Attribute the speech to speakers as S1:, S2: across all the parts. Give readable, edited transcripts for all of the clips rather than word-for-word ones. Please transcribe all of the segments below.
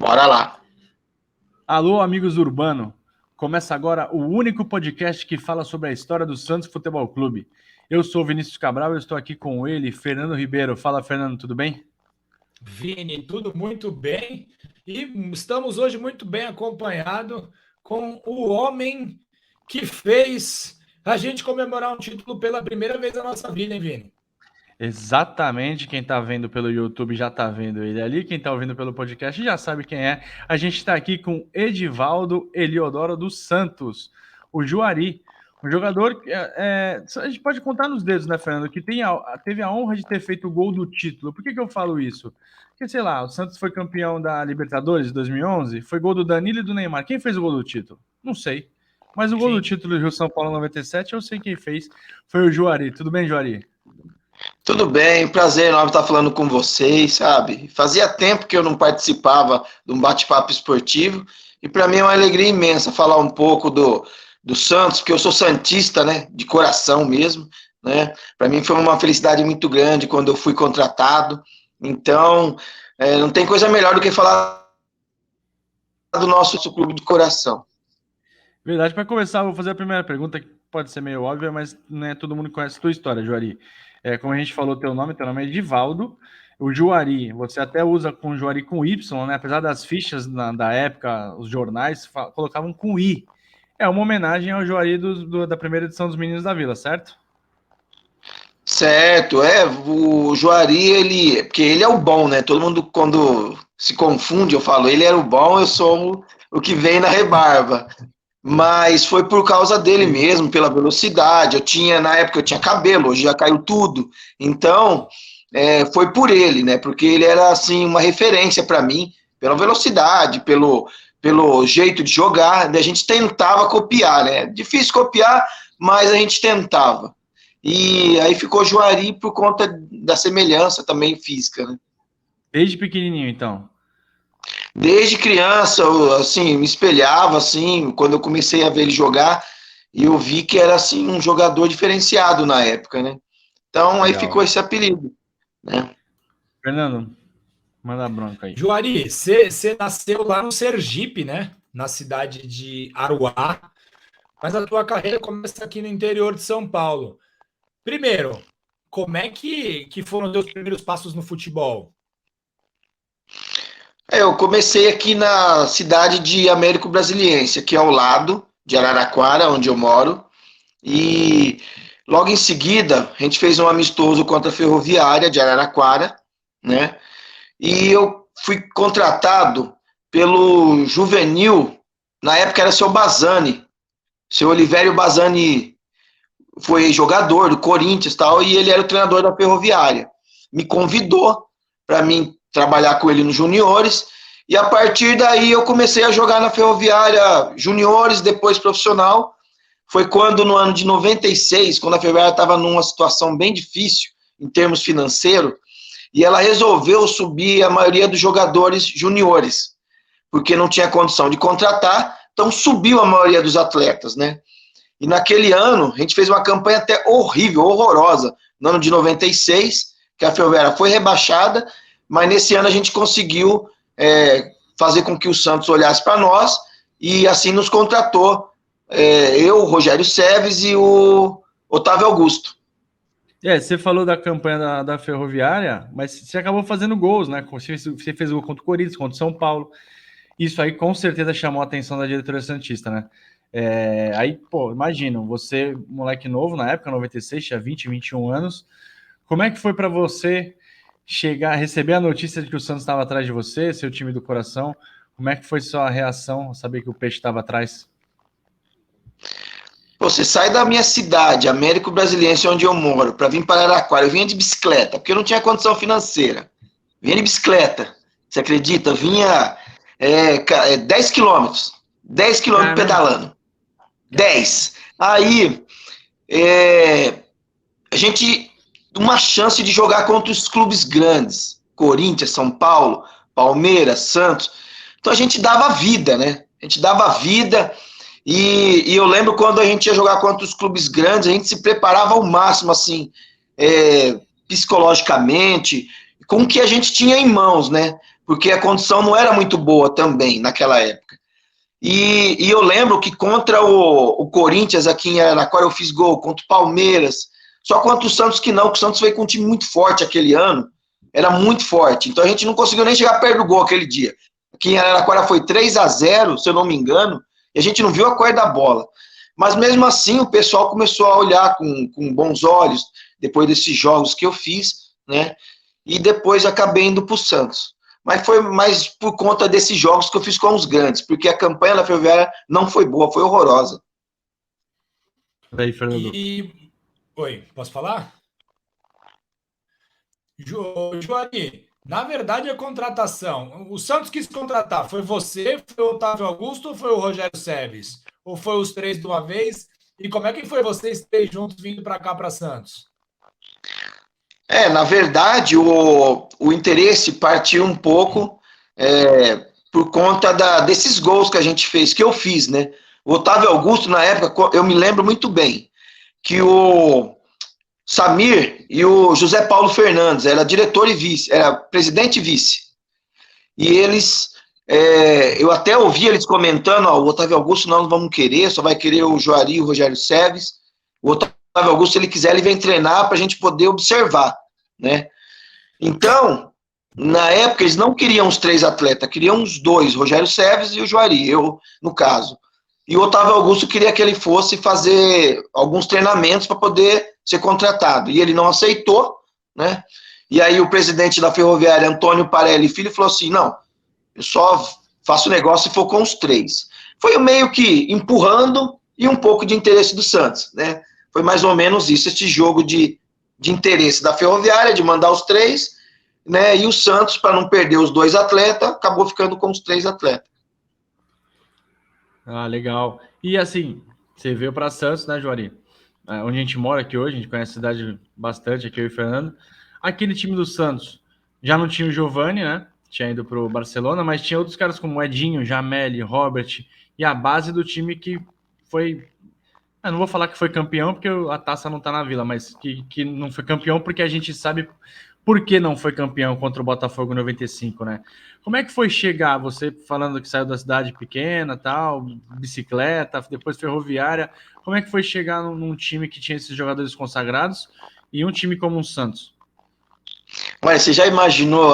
S1: Bora lá.
S2: Alô, amigos do Urbano. Começa agora o único podcast que fala sobre a história do Santos Futebol Clube. Eu sou o Vinícius Cabral e estou aqui com ele, Fernando Ribeiro. Fala, Fernando, tudo bem?
S3: Vini, tudo muito bem. E estamos hoje muito bem acompanhados com o homem que fez a gente comemorar um título pela primeira vez na nossa vida, hein, Vini?
S2: Exatamente, quem está vendo pelo YouTube já está vendo ele ali, quem está ouvindo pelo podcast já sabe quem é. A gente está aqui com Edivaldo Eliodoro dos Santos, o Juari, um jogador que a gente pode contar nos dedos, né, Fernando, que teve a honra de ter feito o gol do título. Por que eu falo isso? Porque, sei lá, o Santos foi campeão da Libertadores de 2011, foi gol do Danilo e do Neymar. Quem fez o gol do título? Não sei. Mas o gol do título do Rio São Paulo 97, eu sei quem fez, foi o Juari. Tudo bem, Juari?
S1: Tudo bem, prazer enorme estar falando com vocês, sabe? Fazia tempo que eu não participava de um bate-papo esportivo e para mim é uma alegria imensa falar um pouco do Santos, porque eu sou santista, né? De coração mesmo, né? Para mim foi uma felicidade muito grande quando eu fui contratado. Então, não tem coisa melhor do que falar do nosso clube de coração.
S2: Verdade. Para começar, eu vou fazer a primeira pergunta, que pode ser meio óbvia, mas não é todo mundo conhece a tua história, Juari. Como a gente falou, teu nome é Edivaldo. O Juari, você até usa com Juari com Y, né? Apesar das fichas da época, os jornais colocavam com I. É uma homenagem ao Juari da primeira edição dos Meninos da Vila, certo?
S1: Certo, o Juari, porque ele é o bom, né? Todo mundo, quando se confunde, eu falo, ele era o bom, eu sou o que vem na rebarba. Mas foi por causa dele mesmo, pela velocidade. Na época eu tinha cabelo, hoje já caiu tudo. Então, foi por ele, né? Porque ele era, assim, uma referência para mim, pela velocidade, pelo jeito de jogar. A gente tentava copiar, né? Difícil copiar, mas a gente tentava. E aí ficou Juari por conta da semelhança também física, né?
S2: Desde pequenininho, então?
S1: Desde criança, eu, assim, me espelhava, assim, quando eu comecei a ver ele jogar, e eu vi que era, assim, um jogador diferenciado na época, né? Então, aí ficou esse apelido, né?
S2: Fernando, manda a bronca aí.
S3: Juari, você nasceu lá no Sergipe, né? Na cidade de Aruá, mas a tua carreira começa aqui no interior de São Paulo. Primeiro, como é que foram os teus primeiros passos no futebol?
S1: Eu comecei aqui na cidade de Américo Brasiliense, aqui ao lado de Araraquara, onde eu moro, e logo em seguida a gente fez um amistoso contra a Ferroviária de Araraquara, né? E eu fui contratado pelo Juvenil, na época era seu Bazzani, seu Olivério Bazzani foi jogador do Corinthians e tal, e ele era o treinador da Ferroviária. Me convidou para mim trabalhar com ele nos juniores, e a partir daí eu comecei a jogar na Ferroviária juniores, depois profissional. Foi quando, no ano de 96, quando a Ferroviária estava numa situação bem difícil, em termos financeiros, e ela resolveu subir a maioria dos jogadores juniores, porque não tinha condição de contratar, então subiu a maioria dos atletas, né? E naquele ano, a gente fez uma campanha até horrível, horrorosa, no ano de 96, que a Ferroviária foi rebaixada, mas nesse ano a gente conseguiu fazer com que o Santos olhasse para nós e assim nos contratou, eu, o Rogério Seves e o Otávio Augusto.
S2: Você falou da campanha da Ferroviária, mas você acabou fazendo gols, né? Você fez gol contra o Corinthians, contra o São Paulo. Isso aí com certeza chamou a atenção da diretoria santista, né? Aí, pô, imagina, você, moleque novo na época, 96, tinha 20, 21 anos. Como é que foi para você receber a notícia de que o Santos estava atrás de você, seu time do coração? Como é que foi sua reação, saber que o Peixe estava atrás?
S1: Você sai da minha cidade, Américo Brasiliense, onde eu moro, para vir para Araraquara. Eu vinha de bicicleta, porque eu não tinha condição financeira. Vinha de bicicleta, você acredita? Vinha 10 quilômetros. 10 quilômetros pedalando. 10. Aí, a gente... uma chance de jogar contra os clubes grandes. Corinthians, São Paulo, Palmeiras, Santos. Então a gente dava vida, né? A gente dava vida... E eu lembro quando a gente ia jogar contra os clubes grandes, a gente se preparava ao máximo, assim, psicologicamente, com o que a gente tinha em mãos, né? porque a condição não era muito boa também naquela época. E eu lembro que contra o Corinthians aqui em Araraquara eu fiz gol, contra o Palmeiras, só contra o Santos que não, que o Santos veio com um time muito forte aquele ano, era muito forte, então a gente não conseguiu nem chegar perto do gol aquele dia. Aqui em Araraquara foi 3-0, se eu não me engano, e a gente não viu a cor da bola. Mas mesmo assim o pessoal começou a olhar com bons olhos, depois desses jogos que eu fiz, né? E depois acabei indo para o Santos. Mas foi mais por conta desses jogos que eu fiz com os grandes, porque a campanha da Ferroviária não foi boa, foi horrorosa.
S2: Aí, Fernando.
S3: Oi, posso falar? Joari, na verdade a contratação, o Santos quis contratar, foi você, foi o Otávio Augusto ou foi o Rogério Seves? Ou foi os três de uma vez? E como é que foi vocês três juntos vindo para cá, para Santos?
S1: Na verdade, o interesse partiu um pouco por conta desses gols que a gente fez, que eu fiz, né? O Otávio Augusto, na época, eu me lembro muito bem, que o Samir e o José Paulo Fernandes, era diretor e vice, era presidente e vice. E eles, eu até ouvi eles comentando, o Otávio Augusto nós não vamos querer, só vai querer o Juari e o Rogério Seves. O Otávio Augusto, se ele quiser, ele vem treinar para a gente poder observar, né? Então, na época, eles não queriam os 3 atletas, queriam os 2, Rogério Seves e o Juari, eu, no caso. E o Otávio Augusto queria que ele fosse fazer alguns treinamentos para poder ser contratado. E ele não aceitou, né? E aí o presidente da Ferroviária, Antônio Parelli Filho, falou assim, não, eu só faço negócio se for com os 3. Foi meio que empurrando e um pouco de interesse do Santos, né? Foi mais ou menos isso, esse jogo de interesse da Ferroviária, de mandar os 3, né? E o Santos, para não perder os 2 atletas, acabou ficando com os 3 atletas.
S2: Ah, legal. E assim, você veio para Santos, né, Juari? Onde a gente mora aqui hoje, a gente conhece a cidade bastante, aqui eu e o Fernando. Aquele time do Santos já não tinha o Giovani, né? Tinha ido para o Barcelona, mas tinha outros caras como Edinho, Jameli, Robert, e a base do time que foi... Eu não vou falar que foi campeão, porque a taça não tá na Vila, mas que não foi campeão porque a gente sabe por que não foi campeão contra o Botafogo em 95, né? Como é que foi chegar, você falando que saiu da cidade pequena, tal, bicicleta, depois ferroviária, como é que foi chegar num time que tinha esses jogadores consagrados e um time como o Santos?
S1: Mas você já imaginou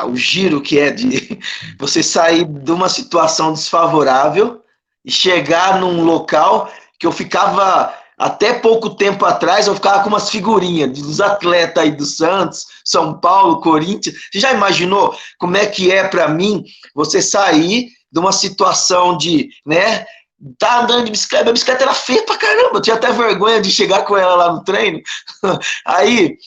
S1: o giro que é de você sair de uma situação desfavorável e chegar num local que eu ficava, até pouco tempo atrás, eu ficava com umas figurinhas dos atletas aí do Santos, São Paulo, Corinthians. Você já imaginou como é que é para mim você sair de uma situação de, né, tá andando de bicicleta, minha bicicleta era feia pra caramba, eu tinha até vergonha de chegar com ela lá no treino. Aí,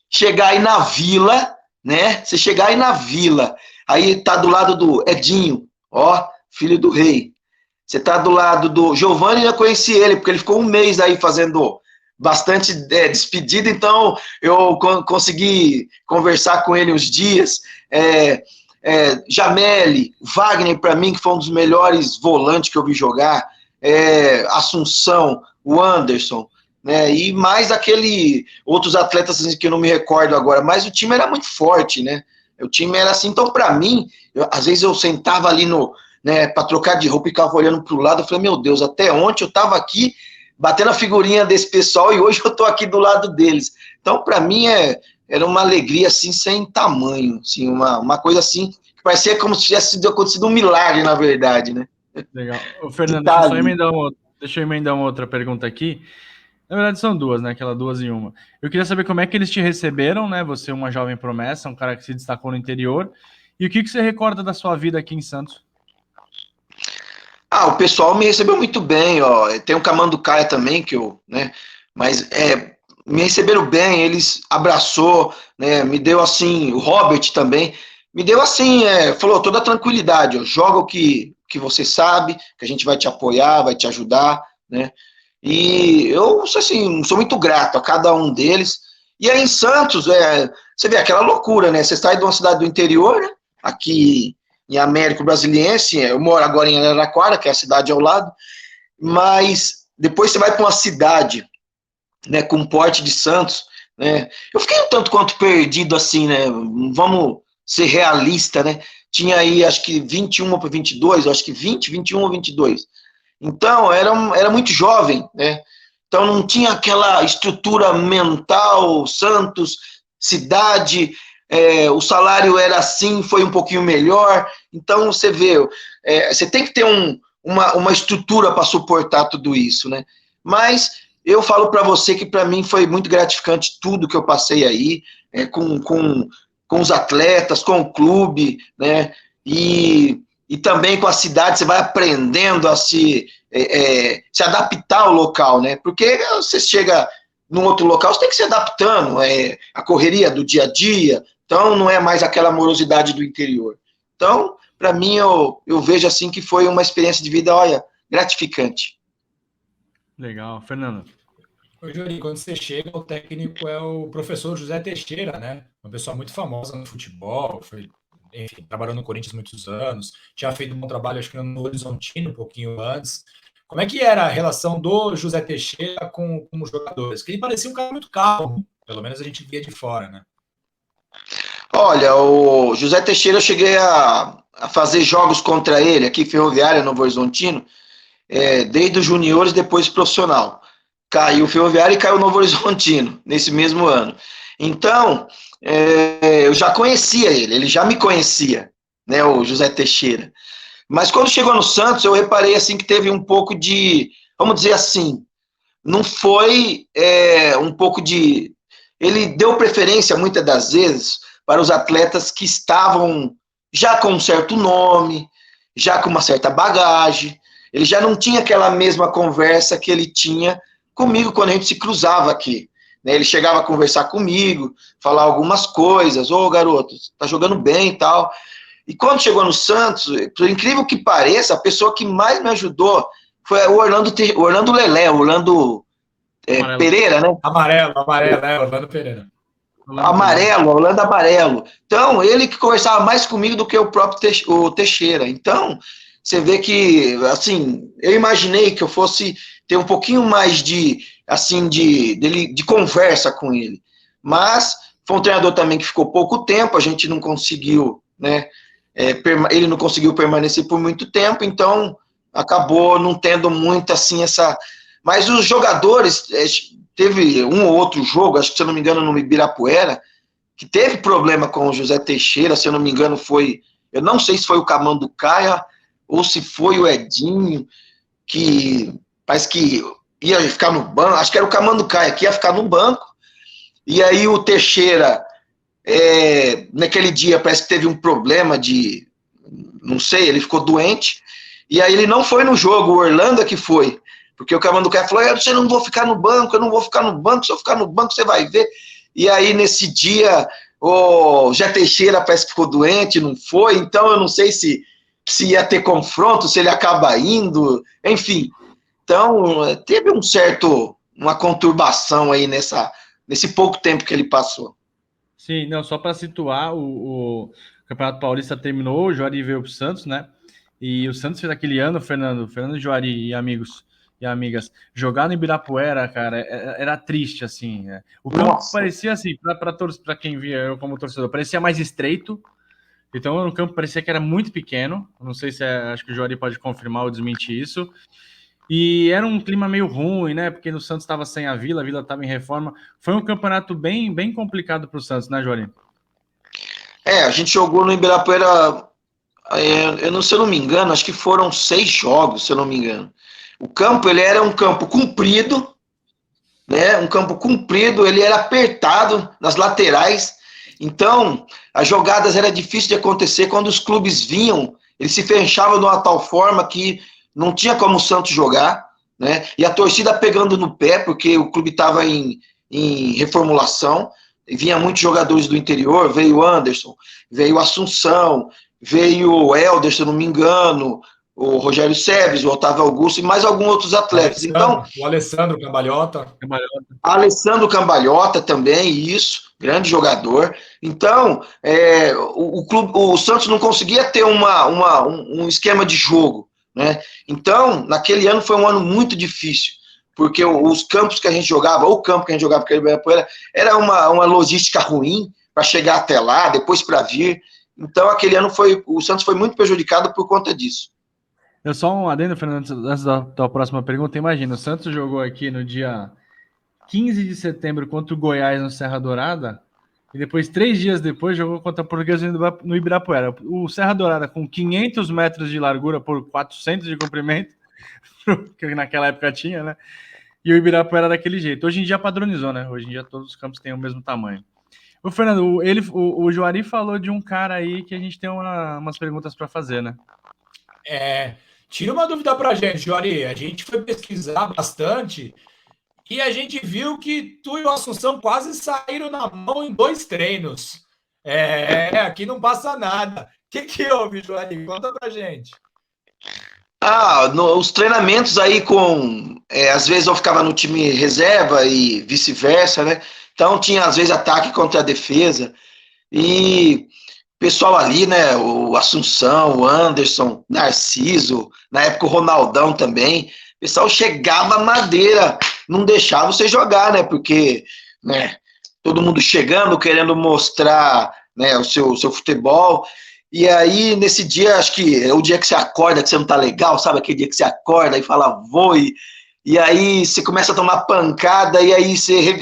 S1: chegar aí na Vila, né, você chegar aí na Vila, aí tá do lado do Edinho, ó, filho do rei. Você tá do lado do Giovani, eu conheci ele, porque ele ficou um mês aí fazendo bastante despedida, então eu consegui conversar com ele uns dias. Jameli, Wagner, para mim, que foi um dos melhores volantes que eu vi jogar, Assunção, o Anderson, né, e mais outros atletas assim, que eu não me recordo agora, mas o time era muito forte, né? O time era assim, então para mim, às vezes eu sentava ali né, para trocar de roupa e ficava olhando para o lado, eu falei, meu Deus, até ontem eu estava aqui batendo a figurinha desse pessoal e hoje eu estou aqui do lado deles. Então, para mim, era uma alegria assim, sem tamanho, assim, uma coisa assim, que parecia como se tivesse acontecido um milagre, na verdade, né?
S2: Legal. Ô, Fernando, deixa eu emendar uma outra pergunta aqui. Na verdade, são duas, né? Aquela 2 em 1. Eu queria saber como é que eles te receberam, né? Você é uma jovem promessa, um cara que se destacou no interior. E o que você recorda da sua vida aqui em Santos?
S1: O pessoal me recebeu muito bem, ó. Tem o Camanducaia também, né? Mas me receberam bem, eles abraçou, né? Me deu assim, o Robert também, me deu assim, falou toda a tranquilidade, ó, joga o que você sabe, que a gente vai te apoiar, vai te ajudar, né? E eu, assim, sou muito grato a cada um deles. E aí em Santos, você vê aquela loucura, né? Você sai de uma cidade do interior, né? Aqui em Américo Brasiliense, eu moro agora em Araraquara, que é a cidade ao lado, mas depois você vai para uma cidade, né, com porte de Santos, né? Eu fiquei um tanto quanto perdido assim, né? Vamos ser realistas, né? tinha aí, acho que 21 para 22, acho que 20, 21 ou 22. Então, era muito jovem, né? Então, não tinha aquela estrutura mental, Santos, cidade, o salário era assim, foi um pouquinho melhor. Então, você vê, você tem que ter uma estrutura para suportar tudo isso, né? Mas eu falo para você que para mim foi muito gratificante tudo que eu passei aí, com os atletas, com o clube, né? E também com a cidade, você vai aprendendo a se adaptar ao local, né? Porque você chega num outro local, você tem que se adaptando, a correria do dia a dia, então não é mais aquela morosidade do interior. Então, para mim, eu vejo assim que foi uma experiência de vida, olha, gratificante.
S2: Legal. Fernando?
S3: Ô, Jori, quando você chega, o técnico é o professor José Teixeira, né? Uma pessoa muito famosa no futebol, enfim, trabalhou no Corinthians muitos anos, tinha feito um bom trabalho, acho que no Horizontino, um pouquinho antes. Como é que era a relação do José Teixeira com os jogadores? Que ele parecia um cara muito calmo, pelo menos a gente via de fora, né?
S1: Olha, o José Teixeira, eu cheguei a fazer jogos contra ele aqui, Ferroviária, Novo Horizontino, desde os juniores, depois profissional. Caiu o Ferroviário e caiu o Novo Horizontino, nesse mesmo ano. Então, eu já conhecia ele já me conhecia, né, o José Teixeira. Mas quando chegou no Santos, eu reparei assim que teve um pouco de, vamos dizer assim, não foi um pouco de... Ele deu preferência, muitas das vezes, para os atletas que estavam já com um certo nome, já com uma certa bagagem. Ele já não tinha aquela mesma conversa que ele tinha comigo quando a gente se cruzava aqui. Ele chegava a conversar comigo, falar algumas coisas, garoto, tá jogando bem e tal. E quando chegou no Santos, por incrível que pareça, a pessoa que mais me ajudou foi o Orlando Lelé, Orlando Pereira, né?
S3: Amarelo, Orlando Pereira.
S1: Orlando Amarelo. Então, ele que conversava mais comigo do que o próprio o Teixeira. Então, você vê que, assim, eu imaginei que eu fosse ter um pouquinho mais de conversa com ele. Mas foi um treinador também que ficou pouco tempo, a gente não conseguiu, né? Ele não conseguiu permanecer por muito tempo, então acabou não tendo muito assim essa... Mas os jogadores, teve um ou outro jogo, acho que se eu não me engano no Ibirapuera, que teve problema com o José Teixeira, se eu não me engano foi... Eu não sei se foi o Camanducaia ou se foi o Edinho, que parece que ia ficar no banco, acho que era o Camanducaia que ia ficar no banco, e aí o Teixeira, naquele dia parece que teve um problema de, não sei, ele ficou doente, e aí ele não foi no jogo, o Orlando é que foi, porque o Camanducaia falou, eu não vou ficar no banco, se eu ficar no banco você vai ver, e aí nesse dia o José Teixeira parece que ficou doente, não foi, então eu não sei se ia ter confronto, se ele acaba indo, enfim. Então, teve uma conturbação aí nesse pouco tempo que ele passou.
S2: Sim, não, só para situar, o Campeonato Paulista terminou, o Juari veio para o Santos, né? E o Santos fez aquele ano, Fernando Juari e amigos e amigas, jogar no Ibirapuera, cara, era triste, assim. Né? O campo parecia assim, para quem via eu como torcedor, parecia mais estreito. Então, o campo parecia que era muito pequeno. Não sei se acho que o Juari pode confirmar ou desmentir isso. E era um clima meio ruim, né? Porque no Santos estava sem a Vila estava em reforma. Foi um campeonato bem, bem complicado para o Santos, né, Juari?
S1: A gente jogou no Ibirapuera, se eu não me engano, acho que foram 6 jogos, se eu não me engano. O campo, ele era um campo comprido, né? Um campo comprido, ele era apertado nas laterais. Então, as jogadas era difícil de acontecer. Quando os clubes vinham, eles se fechavam de uma tal forma que não tinha como o Santos jogar, né? E a torcida pegando no pé, porque o clube estava em reformulação, e vinha muitos jogadores do interior, veio o Anderson, veio o Assunção, veio o Helder, se eu não me engano, o Rogério Seves, o Otávio Augusto e mais alguns outros atletas.
S3: O Alessandro Cambalhota.
S1: Alessandro Cambalhota também, isso, grande jogador. Então, o Santos não conseguia ter um esquema de jogo, né? Então, naquele ano foi um ano muito difícil, porque os campos que a gente jogava, ou o campo que a gente jogava, porque era uma logística ruim para chegar até lá, depois para vir. Então, aquele ano o Santos foi muito prejudicado por conta disso.
S2: Eu só um adendo, Fernando, antes da tua próxima pergunta. Imagina, o Santos jogou aqui no dia 15 de setembro contra o Goiás no Serra Dourada, e depois, 3 dias depois, jogou contra a Portuguesa no Ibirapuera. O Serra Dourada com 500 metros de largura por 400 de comprimento, que naquela época tinha, né? E o Ibirapuera daquele jeito. Hoje em dia padronizou, né? Hoje em dia todos os campos têm o mesmo tamanho. O Fernando, o Juari falou de um cara aí que a gente tem umas perguntas para fazer, né?
S3: Tira uma dúvida pra gente, Juari. A gente foi pesquisar bastante e a gente viu que tu e o Assunção quase saíram na mão em 2 treinos. Aqui não passa nada. O que houve, Juari? Conta pra gente.
S1: Os treinamentos aí às vezes eu ficava no time reserva e vice-versa, né? Então tinha às vezes ataque contra a defesa e o pessoal ali, né? O Assunção, o Anderson, Narciso, na época o Ronaldão também. O pessoal chegava madeira, não deixava você jogar, né? Porque, né? Todo mundo chegando, querendo mostrar, né? O seu futebol. E aí, nesse dia, acho que é o dia que você acorda, que você não tá legal, sabe? Aquele dia que você acorda e fala, vou, e aí você começa a tomar pancada, e aí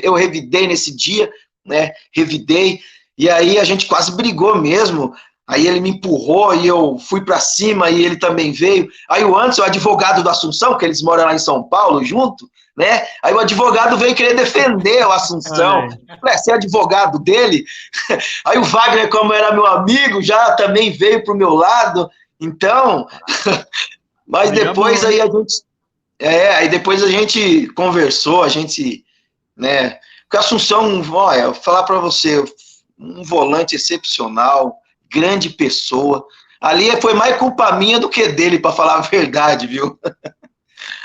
S1: eu revidei nesse dia, né? Revidei, e aí a gente quase brigou mesmo. Aí ele me empurrou e eu fui para cima e ele também veio. Aí o Anderson, o advogado do Assunção, que eles moram lá em São Paulo junto, né? Aí o advogado veio querer defender o Assunção. Falei, você é advogado dele? Aí o Wagner, como era meu amigo, já também veio pro meu lado. Então, mas depois aí a gente... aí depois a gente conversou, a gente, né? Porque a Assunção, olha, eu vou falar para você, um volante excepcional, grande pessoa. Ali foi mais culpa minha do que dele, para falar a verdade, viu?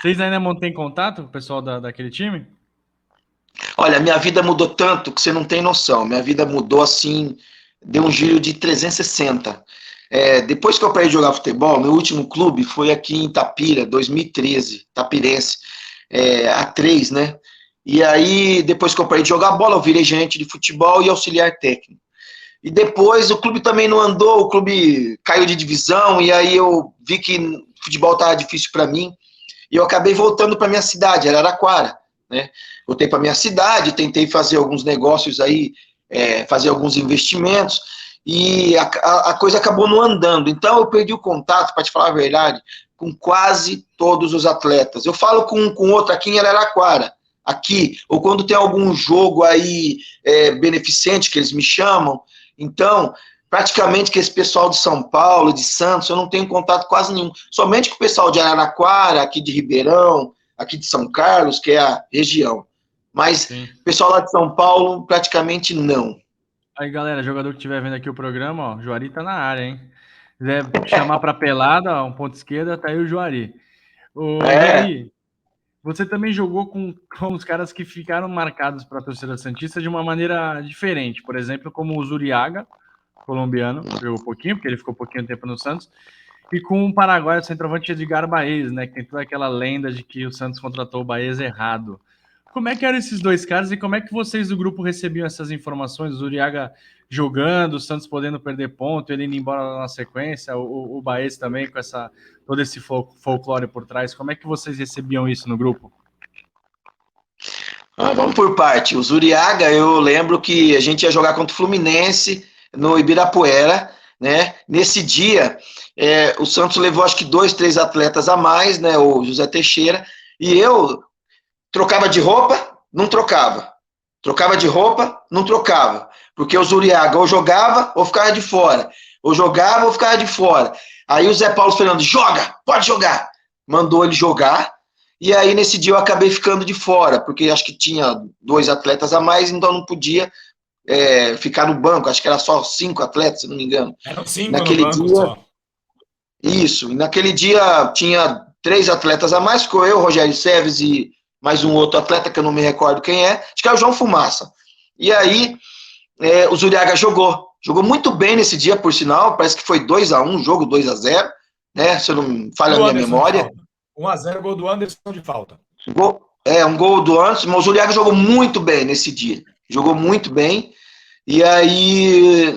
S2: Vocês ainda mantêm contato com o pessoal daquele time?
S1: Olha, minha vida mudou tanto que você não tem noção. Minha vida mudou assim, deu um giro de 360. Depois que eu parei de jogar futebol, meu último clube foi aqui em Itapira, 2013, Tapirense, A3, né? E aí, depois que eu parei de jogar bola, eu virei gerente de futebol e auxiliar técnico. E depois o clube também não andou, o clube caiu de divisão, e aí eu vi que o futebol estava difícil para mim, e eu acabei voltando para minha cidade, Araraquara, né? Voltei para minha cidade, tentei fazer alguns negócios aí, fazer alguns investimentos, e a coisa acabou não andando. Então eu perdi o contato, para te falar a verdade, com quase todos os atletas. Eu falo com outro aqui em Araraquara, aqui, ou quando tem algum jogo aí beneficente que eles me chamam. Então, praticamente que esse pessoal de São Paulo, de Santos, eu não tenho contato quase nenhum. Somente com o pessoal de Araraquara, aqui de Ribeirão, aqui de São Carlos, que é a região. Mas o pessoal lá de São Paulo, praticamente não.
S2: Aí, galera, jogador que estiver vendo aqui o programa, ó, o Juari tá na área, hein? Se quiser chamar para pelada, ó, um ponto esquerda, tá aí o Juari. Juari, você também jogou com os caras que ficaram marcados para a torcida santista de uma maneira diferente. Por exemplo, como o Zuriaga, colombiano, jogou pouquinho, porque ele ficou pouquinho tempo no Santos, e com o paraguaio, o centroavante Edgar Baez, né, que tem toda aquela lenda de que o Santos contratou o Baez errado. Como é que eram esses dois caras e como é que vocês do grupo recebiam essas informações? O Zuriaga jogando, o Santos podendo perder ponto, ele indo embora na sequência, o Baez também com todo esse folclore por trás. Como é que vocês recebiam isso no grupo?
S1: Vamos por parte. O Zuriaga, eu lembro que a gente ia jogar contra o Fluminense no Ibirapuera, né? Nesse dia, o Santos levou acho que 2, 3 atletas a mais, né? O José Teixeira, e eu trocava de roupa, não trocava. Trocava de roupa, não trocava. Porque o Zuriaga ou jogava ou ficava de fora. Ou jogava ou ficava de fora. Aí o Zé Paulo Fernando, joga, pode jogar. Mandou ele jogar. E aí nesse dia eu acabei ficando de fora, porque acho que tinha 2 atletas a mais, então não podia ficar no banco. Acho que era só 5 atletas, se não me engano.
S3: Eram 5
S1: naquele
S3: no banco
S1: dia,
S3: só.
S1: Isso. E naquele dia tinha 3 atletas a mais, ficou eu, Rogério Seves e mais um outro atleta que eu não me recordo quem é. Acho que é o João Fumaça. E aí o Zuriaga jogou muito bem nesse dia, por sinal. Parece que foi 2-1, jogo 2-0, né? Se eu não falha a minha memória.
S3: 1-0, gol do Anderson de falta.
S1: Um gol do Anderson, mas o Zuriaga jogou muito bem nesse dia. Jogou muito bem. E aí,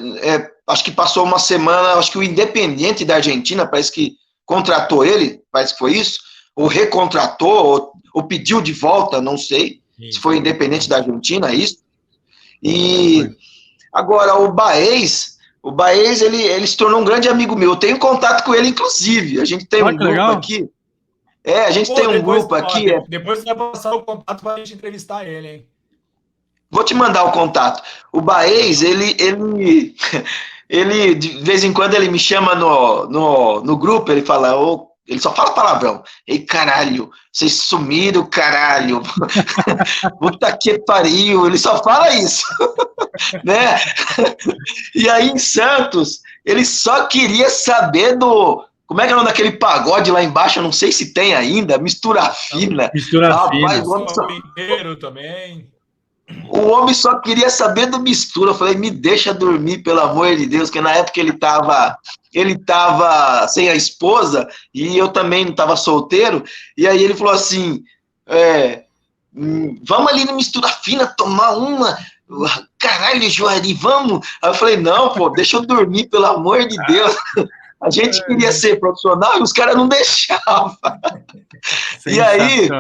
S1: acho que passou uma semana, acho que o Independiente da Argentina, parece que contratou ele, parece que foi isso, ou recontratou, ou pediu de volta, não sei, se foi o Independente da Argentina, é isso. E agora, o Baez, ele se tornou um grande amigo meu. Eu tenho contato com ele, inclusive. A gente tem um grupo
S2: legal.
S1: aqui. A gente tem um grupo aqui.
S3: Depois você vai passar o contato para a gente entrevistar ele, hein?
S1: Vou te mandar o contato. O Baez, ele de vez em quando ele me chama no grupo, ele fala, ele só fala palavrão. Ei, caralho, vocês sumiram, caralho. Puta que pariu, ele só fala isso. Né? E aí em Santos, ele só queria saber como é que é o nome daquele pagode lá embaixo, eu não sei se tem ainda, Mistura Fina.
S2: Mistura Fina.
S3: O inteiro também.
S1: O homem só queria saber do Mistura. Eu falei, me deixa dormir, pelo amor de Deus, que na época ele tava sem a esposa e eu também não estava solteiro. E aí ele falou assim, vamos ali no Mistura Fina tomar uma. Caralho, Juari, vamos. Aí eu falei, não, pô, deixa eu dormir, pelo amor de Deus. A gente queria ser profissional e os caras não deixavam. E aí...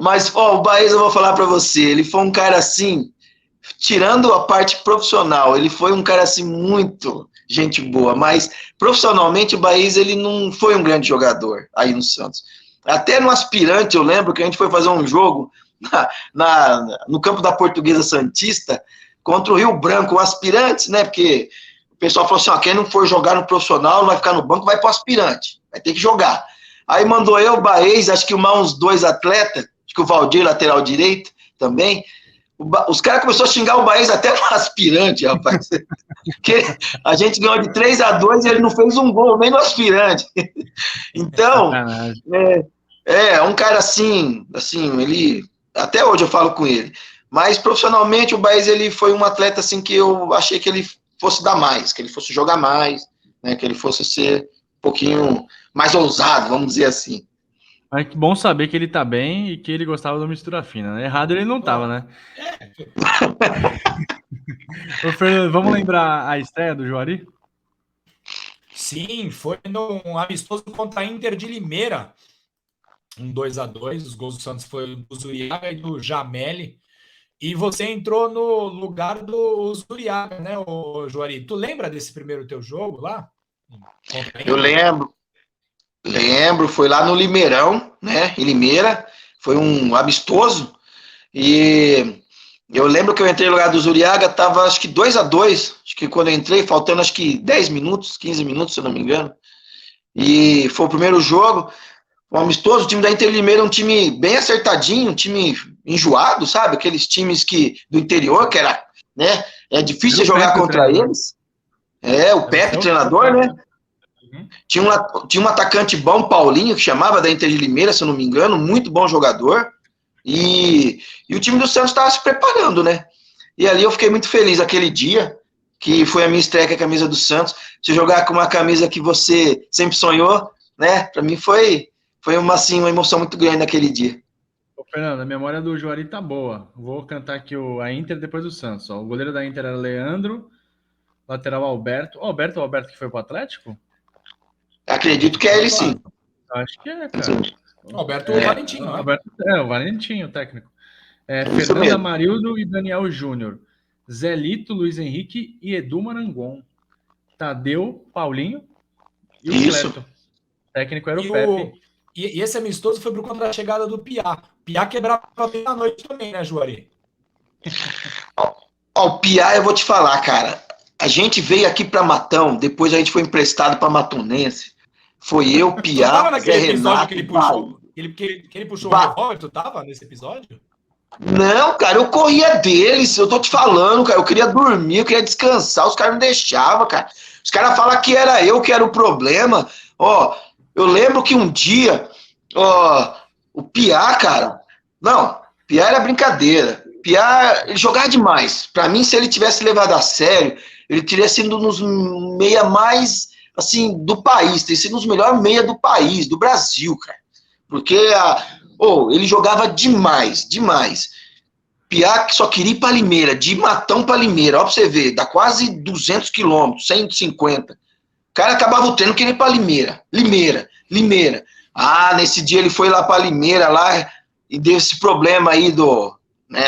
S1: Mas o Baez, eu vou falar para você, ele foi um cara assim, tirando a parte profissional, ele foi um cara assim muito gente boa, mas profissionalmente o Baez, ele não foi um grande jogador aí no Santos. Até no Aspirante, eu lembro que a gente foi fazer um jogo no campo da Portuguesa Santista contra o Rio Branco, o Aspirante, né, porque o pessoal falou assim, quem não for jogar no profissional, não vai ficar no banco, vai pro Aspirante, vai ter que jogar. Aí mandou eu, o Baez, acho que uns 2 atletas, acho que o Valdir, lateral direito, também. Os caras começaram a xingar o Baez até no Aspirante, rapaz. Porque a gente ganhou de 3-2 e ele não fez um gol, nem no Aspirante. Então, um cara assim, ele... Até hoje eu falo com ele. Mas, profissionalmente, o Baez, ele foi um atleta assim que eu achei que ele fosse dar mais, que ele fosse jogar mais, né, que ele fosse ser um pouquinho... mais ousado, vamos dizer assim.
S2: É bom saber que ele tá bem e que ele gostava do Mistura Fina, né? Errado ele não tava, né? Ô, Fernando, vamos lembrar a estreia do Juari?
S3: Sim, foi um amistoso contra a Inter de Limeira. 2-2, os gols do Santos foi do Zuriaga e do Jameli. E você entrou no lugar do Zuriaga, né, Juari? Tu lembra desse primeiro teu jogo lá?
S1: Eu lembro, foi lá no Limeirão, né, em Limeira, foi um amistoso, e eu lembro que eu entrei no lugar do Zuriaga, tava acho que 2-2, acho que quando eu entrei, faltando acho que 10 minutos, 15 minutos, se eu não me engano, e foi o primeiro jogo, um amistoso. O time da Inter Limeira é um time bem acertadinho, um time enjoado, sabe, aqueles times do interior, que era, né, é difícil jogar contra eles, o Pepe, treinador, né. Tinha um atacante bom, Paulinho, que chamava da Inter de Limeira, se eu não me engano, muito bom jogador, e o time do Santos estava se preparando, né? E ali eu fiquei muito feliz aquele dia, que foi a minha estreia com a camisa do Santos. Se jogar com uma camisa que você sempre sonhou, né? Para mim foi uma emoção muito grande naquele dia.
S2: Ô, Fernando, a memória do Juari tá boa. Vou cantar aqui a Inter depois do Santos. O goleiro da Inter era Leandro, lateral Alberto. Alberto que foi pro Atlético?
S1: Acredito que é ele, sim.
S2: Acho que é, cara.
S3: Alberto Valentim, não é?
S2: O Valentim, o técnico. Fernanda mesmo. Marildo e Daniel Júnior. Zé Lito, Luiz Henrique e Edu Marangon. Tadeu, Paulinho e o Cleto. O técnico era o Pepe.
S3: E esse amistoso foi por conta da chegada do Piá. Piá quebrava a noite também, né, Juari?
S1: O Piá, eu vou te falar, cara. A gente veio aqui para Matão, depois a gente foi emprestado para Matonense. Foi eu, Piá, Zé Renato.
S3: Que ele puxou o revólver, tu tava nesse episódio?
S1: Não, cara, eu corria deles, eu tô te falando, cara, eu queria dormir, eu queria descansar, os caras não deixavam, cara. Os caras falam que era eu que era o problema. Eu lembro que um dia, o Piá, cara, não, Piá era brincadeira. Piá, ele jogava demais. Pra mim, se ele tivesse levado a sério, ele teria sido um dos meia mais, assim, do país, teria sido um dos melhores meia do país, do Brasil, cara. Porque ele jogava demais, demais. Piá que só queria ir para Limeira, de Matão para Limeira, ó, pra você ver, dá quase 200 quilômetros, 150. O cara acabava o treino querendo ir para Limeira. Ah, nesse dia ele foi lá para Limeira lá e deu esse problema aí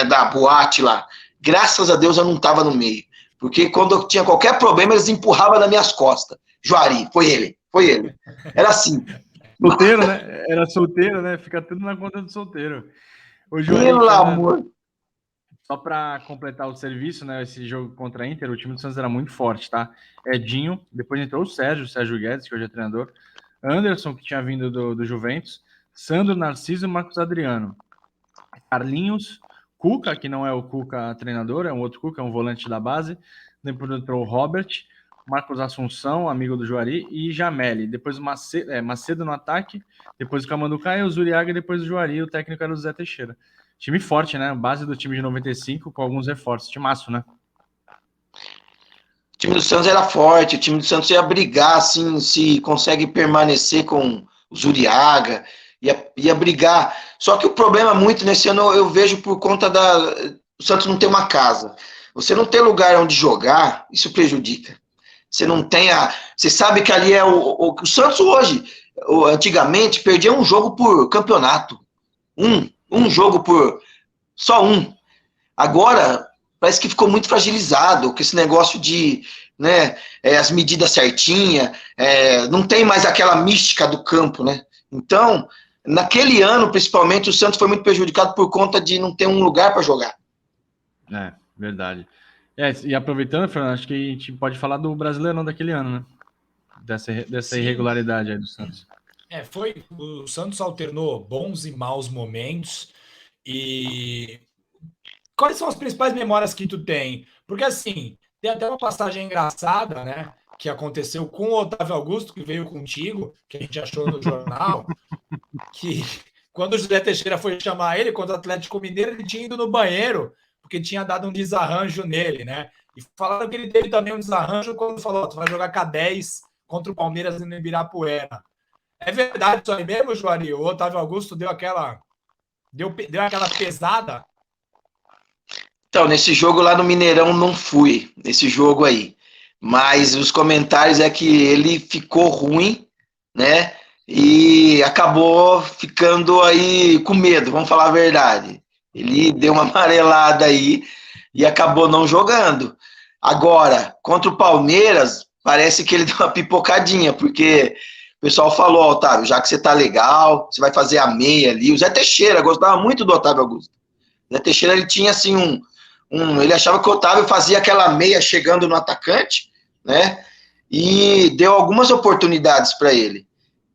S1: da boate lá. Graças a Deus eu não estava no meio, porque quando eu tinha qualquer problema eles empurravam nas minhas costas. Juari, foi ele. Era assim.
S2: Solteiro, né? Era solteiro, né? Fica tudo na conta do solteiro. O Juari,
S1: Pelo amor.
S2: só para completar o serviço, né? Esse jogo contra a Inter, o time do Santos era muito forte, tá? Edinho, depois entrou o Sérgio Guedes, que hoje é treinador, Anderson, que tinha vindo do Juventus, Sandro, Narciso e Marcos Adriano. Carlinhos, Cuca, que não é o Cuca treinador, é um outro Cuca, é um volante da base. Depois entrou o Robert, Marcos Assunção, amigo do Juari, e Jameli. Depois o Macedo no ataque, depois o Camanducaia, o Zuriaga e depois o Juari. O técnico era o Zé Teixeira. Time forte, né? Base do time de 95 com alguns reforços. Timaço, né?
S1: O time do Santos era forte, o time do Santos ia brigar, assim, se consegue permanecer com o Zuriaga, ia brigar. Só que o problema muito nesse ano eu vejo por conta o Santos não ter uma casa. Você não ter lugar onde jogar, isso prejudica. Você não tem Você sabe que ali é o Santos hoje, antigamente, perdia um jogo por campeonato. Um jogo só um. Agora, parece que ficou muito fragilizado, com esse negócio de, né, as medidas certinhas, não tem mais aquela mística do campo, né? Então, naquele ano, principalmente, o Santos foi muito prejudicado por conta de não ter um lugar para jogar.
S2: É, verdade. E aproveitando, Fernando, acho que a gente pode falar do Brasileirão daquele ano, né? Dessa irregularidade aí do Santos.
S3: O Santos alternou bons e maus momentos. E quais são as principais memórias que tu tem? Porque assim, tem até uma passagem engraçada, né? Que aconteceu com o Otávio Augusto, que veio contigo, que a gente achou no jornal, que quando o José Teixeira foi chamar ele contra o Atlético Mineiro, ele tinha ido no banheiro, porque tinha dado um desarranjo nele, né? E falaram que ele teve também um desarranjo quando falou: tu vai jogar K10 contra o Palmeiras no Ibirapuera. É verdade isso aí mesmo, Juari? O Otávio Augusto deu aquela pesada?
S1: Então, nesse jogo lá no Mineirão não fui, nesse jogo aí. Mas os comentários é que ele ficou ruim, né? E acabou ficando aí com medo, vamos falar a verdade. Ele deu uma amarelada aí e acabou não jogando. Agora, contra o Palmeiras, parece que ele deu uma pipocadinha, porque o pessoal falou: Otávio, já que você tá legal, você vai fazer a meia ali. O Zé Teixeira gostava muito do Otávio Augusto. O Zé Teixeira, ele tinha assim ele achava que o Otávio fazia aquela meia chegando no atacante, né? E deu algumas oportunidades para ele.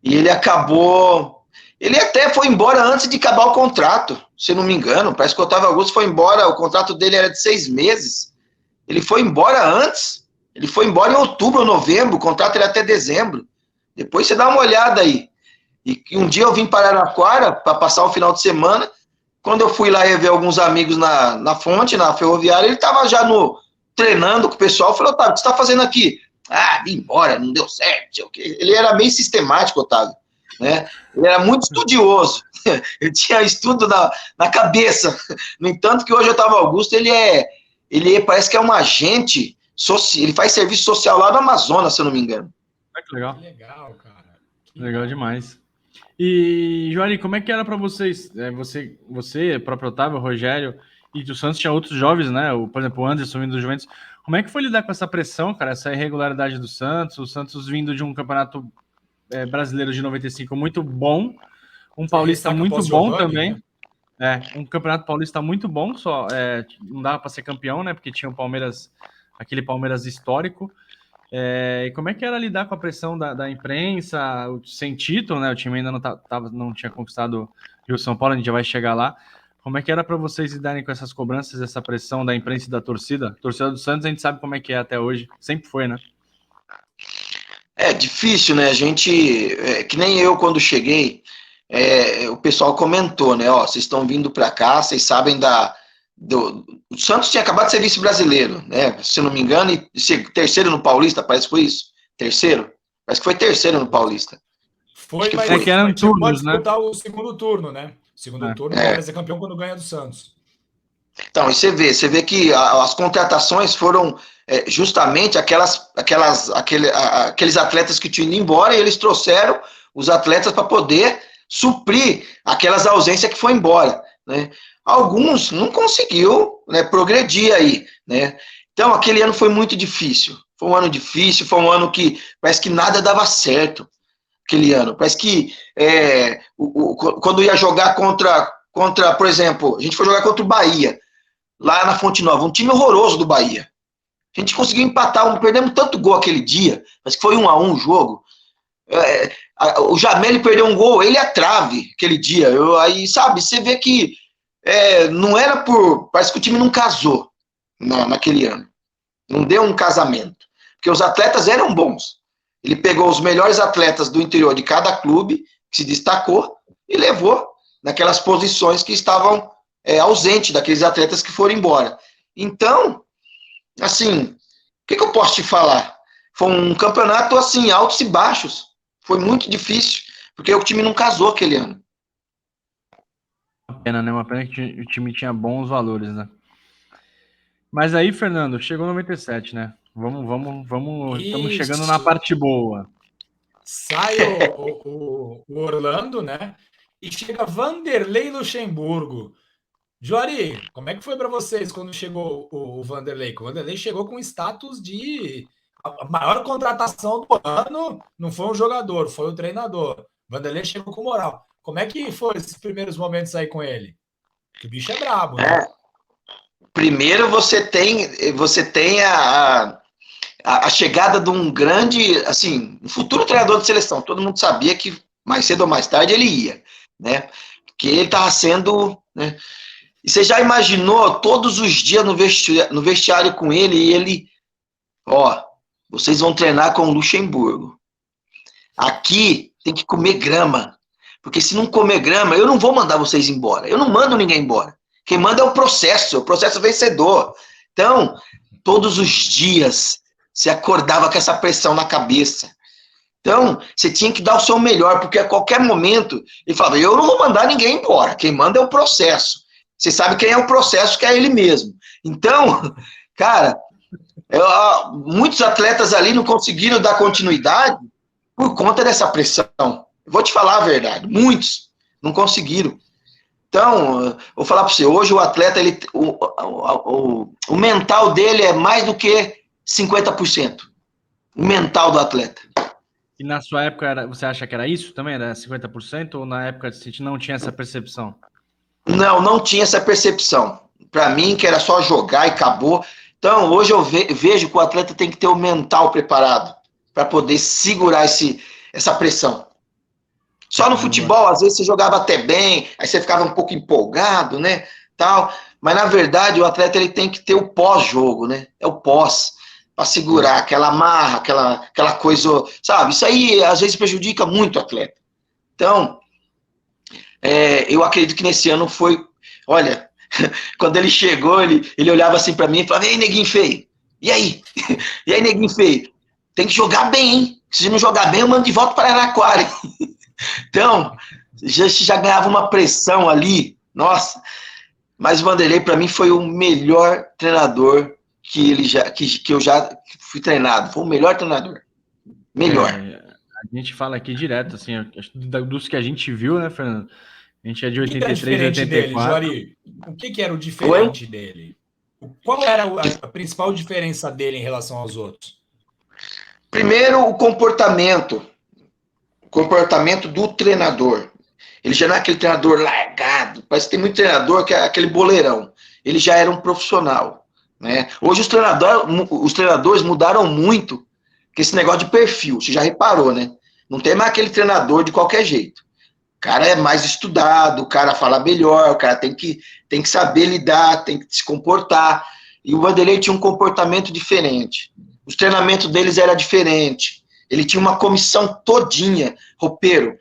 S1: E ele acabou... Ele até foi embora antes de acabar o contrato, se não me engano. Parece que o Otávio Augusto foi embora, o contrato dele era de 6 meses. Ele foi embora antes. Ele foi embora em outubro ou novembro, o contrato era até dezembro. Depois você dá uma olhada aí. E um dia eu vim para Araraquara para passar o final de semana. Quando eu fui lá rever alguns amigos na fonte, na ferroviária, ele estava já treinando com o pessoal. Eu falei: Otávio, o que você está fazendo aqui? Ah, vim embora, não deu certo. Ele era meio sistemático, Otávio, né? Ele era muito estudioso. Ele tinha estudo na cabeça. No entanto, que hoje o Otávio Augusto, ele parece que é um agente social. Ele faz serviço social lá no Amazonas, se eu não me engano.
S2: Que legal.
S3: Que legal, cara.
S2: Legal demais. E, Juari, como é que era para vocês? Você, próprio Otávio, Rogério, e do Santos tinha outros jovens, né? Por exemplo, o Anderson vindo do Juventus. Como é que foi lidar com essa pressão, cara? Essa irregularidade do Santos? O Santos vindo de um campeonato brasileiro de 95 muito bom, um paulista muito bom também. Né? Um campeonato paulista muito bom, só não dava para ser campeão, né? Porque tinha o Palmeiras, aquele Palmeiras histórico. E como é que era lidar com a pressão da imprensa, sem título, né? O time ainda não tinha conquistado o Rio São Paulo, a gente já vai chegar lá. Como é que era para vocês lidarem com essas cobranças, essa pressão da imprensa e da torcida? A torcida do Santos, a gente sabe como é que é até hoje, sempre foi, né?
S1: É difícil, né? A gente, que nem eu quando cheguei, o pessoal comentou, né? Ó, vocês estão vindo para cá, vocês sabem o Santos tinha acabado de ser vice-brasileiro, né? Se não me engano, e ser terceiro no Paulista, parece que foi isso. Terceiro? Parece que foi terceiro no Paulista.
S3: Foi,
S1: que
S3: mas
S2: que eram turnos,
S3: pode disputar o segundo turno, né? Segundo turno, o Palmeiras é campeão quando ganha do Santos.
S1: Então, e você vê que as contratações foram justamente aqueles atletas que tinham ido embora e eles trouxeram os atletas para poder suprir aquelas ausências que foi embora, né? Alguns não conseguiu, né, progredir aí, né? Então, aquele ano foi muito difícil. Foi um ano difícil, foi um ano que parece que nada dava certo, aquele ano. Parece que quando ia jogar contra, por exemplo, a gente foi jogar contra o Bahia, lá na Fonte Nova, um time horroroso do Bahia. A gente conseguiu empatar, perdemos tanto gol aquele dia, mas que foi 1-1 o jogo. O Jamel perdeu um gol, ele é trave aquele dia. Aí, sabe, você vê que não era por... Parece que o time não casou naquele ano. Não deu um casamento. Porque os atletas eram bons. Ele pegou os melhores atletas do interior de cada clube, que se destacou, e levou naquelas posições que estavam ausentes daqueles atletas que foram embora. Então, assim, o que eu posso te falar? Foi um campeonato, assim, altos e baixos. Foi muito difícil, porque o time não casou aquele ano.
S2: Uma pena, né? Uma pena que o time tinha bons valores, né? Mas aí, Fernando, chegou 97, né? Vamos. Estamos chegando na parte boa.
S3: Sai o Orlando, né? E chega Vanderlei Luxemburgo. Juari, como é que foi para vocês quando chegou o Vanderlei? O Vanderlei chegou com status de a maior contratação do ano. Não foi um jogador, foi o treinador. O Vanderlei chegou com moral. Como é que foi esses primeiros momentos aí com ele? Que o bicho é brabo, né?
S1: Primeiro você tem a chegada de um grande, assim, um futuro treinador de seleção. Todo mundo sabia que mais cedo ou mais tarde ele ia, né? Que ele estava sendo, né? E você já imaginou todos os dias no vestiário com ele e ele, vocês vão treinar com o Luxemburgo. Aqui tem que comer grama, porque se não comer grama, eu não vou mandar vocês embora. Eu não mando ninguém embora. Quem manda é o processo vencedor. Então, todos os dias, você acordava com essa pressão na cabeça. Então, você tinha que dar o seu melhor, porque a qualquer momento, ele falava, eu não vou mandar ninguém embora, quem manda é o processo. Você sabe quem é o processo, que é ele mesmo. Então, cara, muitos atletas ali não conseguiram dar continuidade por conta dessa pressão. Eu vou te falar a verdade, muitos não conseguiram. Então, vou falar para você, hoje o atleta, o mental dele é mais do que 50%. O mental do atleta.
S2: E na sua época, você acha que era isso também? Era 50%? Ou na época você não tinha essa percepção?
S1: Não tinha essa percepção. Para mim, que era só jogar e acabou. Então, hoje eu vejo que o atleta tem que ter o mental preparado para poder segurar essa pressão. Só no futebol, às vezes você jogava até bem, aí você ficava um pouco empolgado, né, tal. Mas, na verdade, o atleta ele tem que ter o pós-jogo, né? É o pós, para segurar aquela marra, aquela coisa, sabe? Isso aí, às vezes, prejudica muito o atleta. Então, eu acredito que nesse ano foi... Olha, quando ele chegou, ele olhava assim para mim e falava, e aí, neguinho feio? E aí? E aí, neguinho feio? Tem que jogar bem, hein? Se não jogar bem, eu mando de volta para Araraquara. Então, já ganhava uma pressão ali, nossa. Mas o Vanderlei, para mim, foi o melhor treinador que eu já fui treinado. Foi o melhor treinador. Melhor.
S2: A gente fala aqui direto, assim, dos que a gente viu, né, Fernando? A gente é de 83,
S3: diferente
S2: 84.
S3: dele, Juari? O que era o diferente dele? Qual era a principal diferença dele em relação aos outros?
S1: Primeiro, o comportamento do treinador. Ele já não é aquele treinador largado. Parece que tem muito treinador que é aquele boleirão. Ele já era um profissional, né? Hoje os treinadores mudaram muito com esse negócio de perfil. Você já reparou, né? Não tem mais aquele treinador de qualquer jeito. O cara é mais estudado, o cara fala melhor, o cara tem que saber lidar, tem que se comportar. E o Vanderlei tinha um comportamento diferente. Os treinamentos deles era diferente. Ele tinha uma comissão todinha, roupeiro,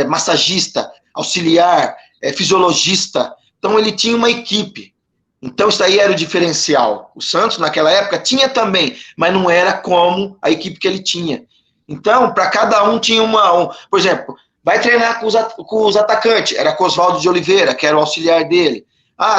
S1: massagista, auxiliar, fisiologista. Então, ele tinha uma equipe. Então, isso aí era o diferencial. O Santos, naquela época, tinha também, mas não era como a equipe que ele tinha. Então, para cada um tinha por exemplo, vai treinar com os atacantes. Era com Oswaldo de Oliveira, que era o auxiliar dele.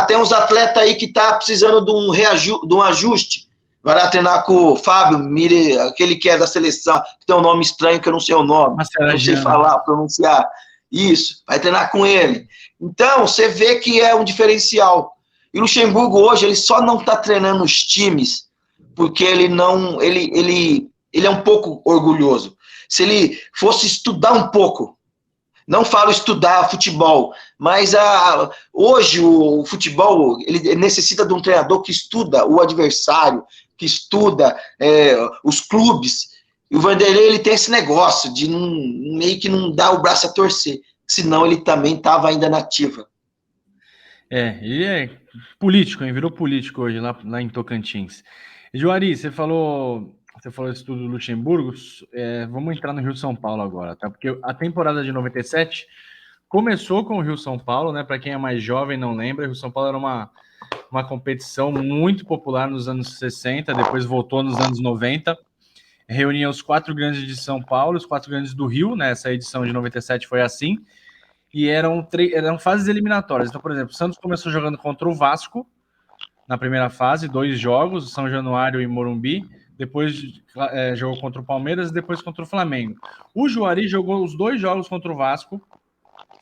S1: tem uns atletas aí que tá precisando de um ajuste. Vai lá treinar com o Fábio Mire, aquele que é da seleção, que tem um nome estranho que eu não sei o nome, não sei falar, pronunciar. Isso, vai treinar com ele. Então, você vê que é um diferencial. E o Luxemburgo hoje, ele só não está treinando os times porque ele é um pouco orgulhoso. Se ele fosse estudar um pouco, não falo estudar futebol, mas hoje o futebol ele necessita de um treinador que estuda o adversário, que estuda os clubes. E o Vanderlei ele tem esse negócio de meio que não dar o braço a torcer, senão ele também estava ainda na ativa.
S2: Ele é político, hein? Virou político hoje lá em Tocantins. Juari, você falou isso tudo do Luxemburgo, vamos entrar no Rio São Paulo agora, tá? Porque a temporada de 97 começou com o Rio São Paulo, né? Para quem é mais jovem não lembra, o Rio São Paulo era uma competição muito popular nos anos 60, depois voltou nos anos 90, reunia os 4 grandes de São Paulo, os 4 grandes do Rio, né? Essa edição de 97 foi assim, e eram fases eliminatórias. Então, por exemplo, o Santos começou jogando contra o Vasco, na primeira fase, 2 jogos, São Januário e Morumbi, depois jogou contra o Palmeiras e depois contra o Flamengo. O Juari jogou os 2 jogos contra o Vasco,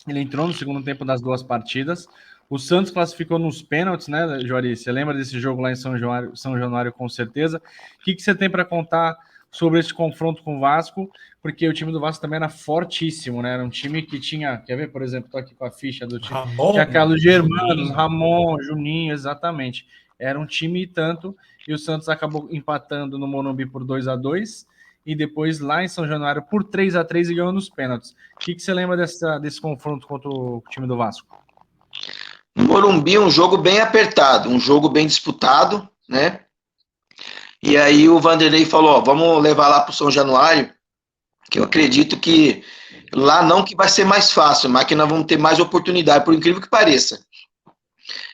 S2: ele entrou no segundo tempo das 2 partidas, o Santos classificou nos pênaltis, né, Juari? Você lembra desse jogo lá em São Januário com certeza. O que você tem para contar sobre esse confronto com o Vasco? Porque o time do Vasco também era fortíssimo, né? Era um time que tinha, quer ver, por exemplo, tô aqui com a ficha do time, tinha Carlos Germanos, Ramon, Juninho, exatamente. Era um time e tanto, e o Santos acabou empatando no Morumbi por 2-2, e depois lá em São Januário por 3-3 e ganhou nos pênaltis. O que você lembra desse confronto contra o time do Vasco?
S1: No Morumbi, um jogo bem apertado, um jogo bem disputado, né? E aí o Vanderlei falou, vamos levar lá para o São Januário, que eu acredito que lá não que vai ser mais fácil, mas que nós vamos ter mais oportunidade, por incrível que pareça.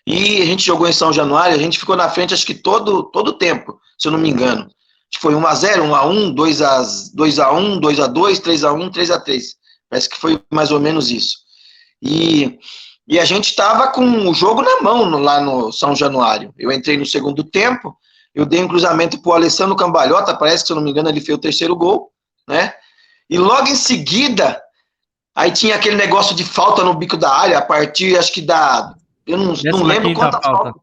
S1: E a gente jogou em São Januário, a gente ficou na frente acho que todo o tempo, se eu não me engano. Acho que foi 1-0, 1-1, 2-1, 2-2, 3-1, 3-3. Parece que foi mais ou menos isso. E a gente estava com o jogo na mão lá no São Januário. Eu entrei no segundo tempo, eu dei um cruzamento para o Alessandro Cambalhota, parece que, se eu não me engano, ele fez o 3º gol, né? E logo em seguida, aí tinha aquele negócio de falta no bico da área, a partir, acho que eu não lembro quantas faltas.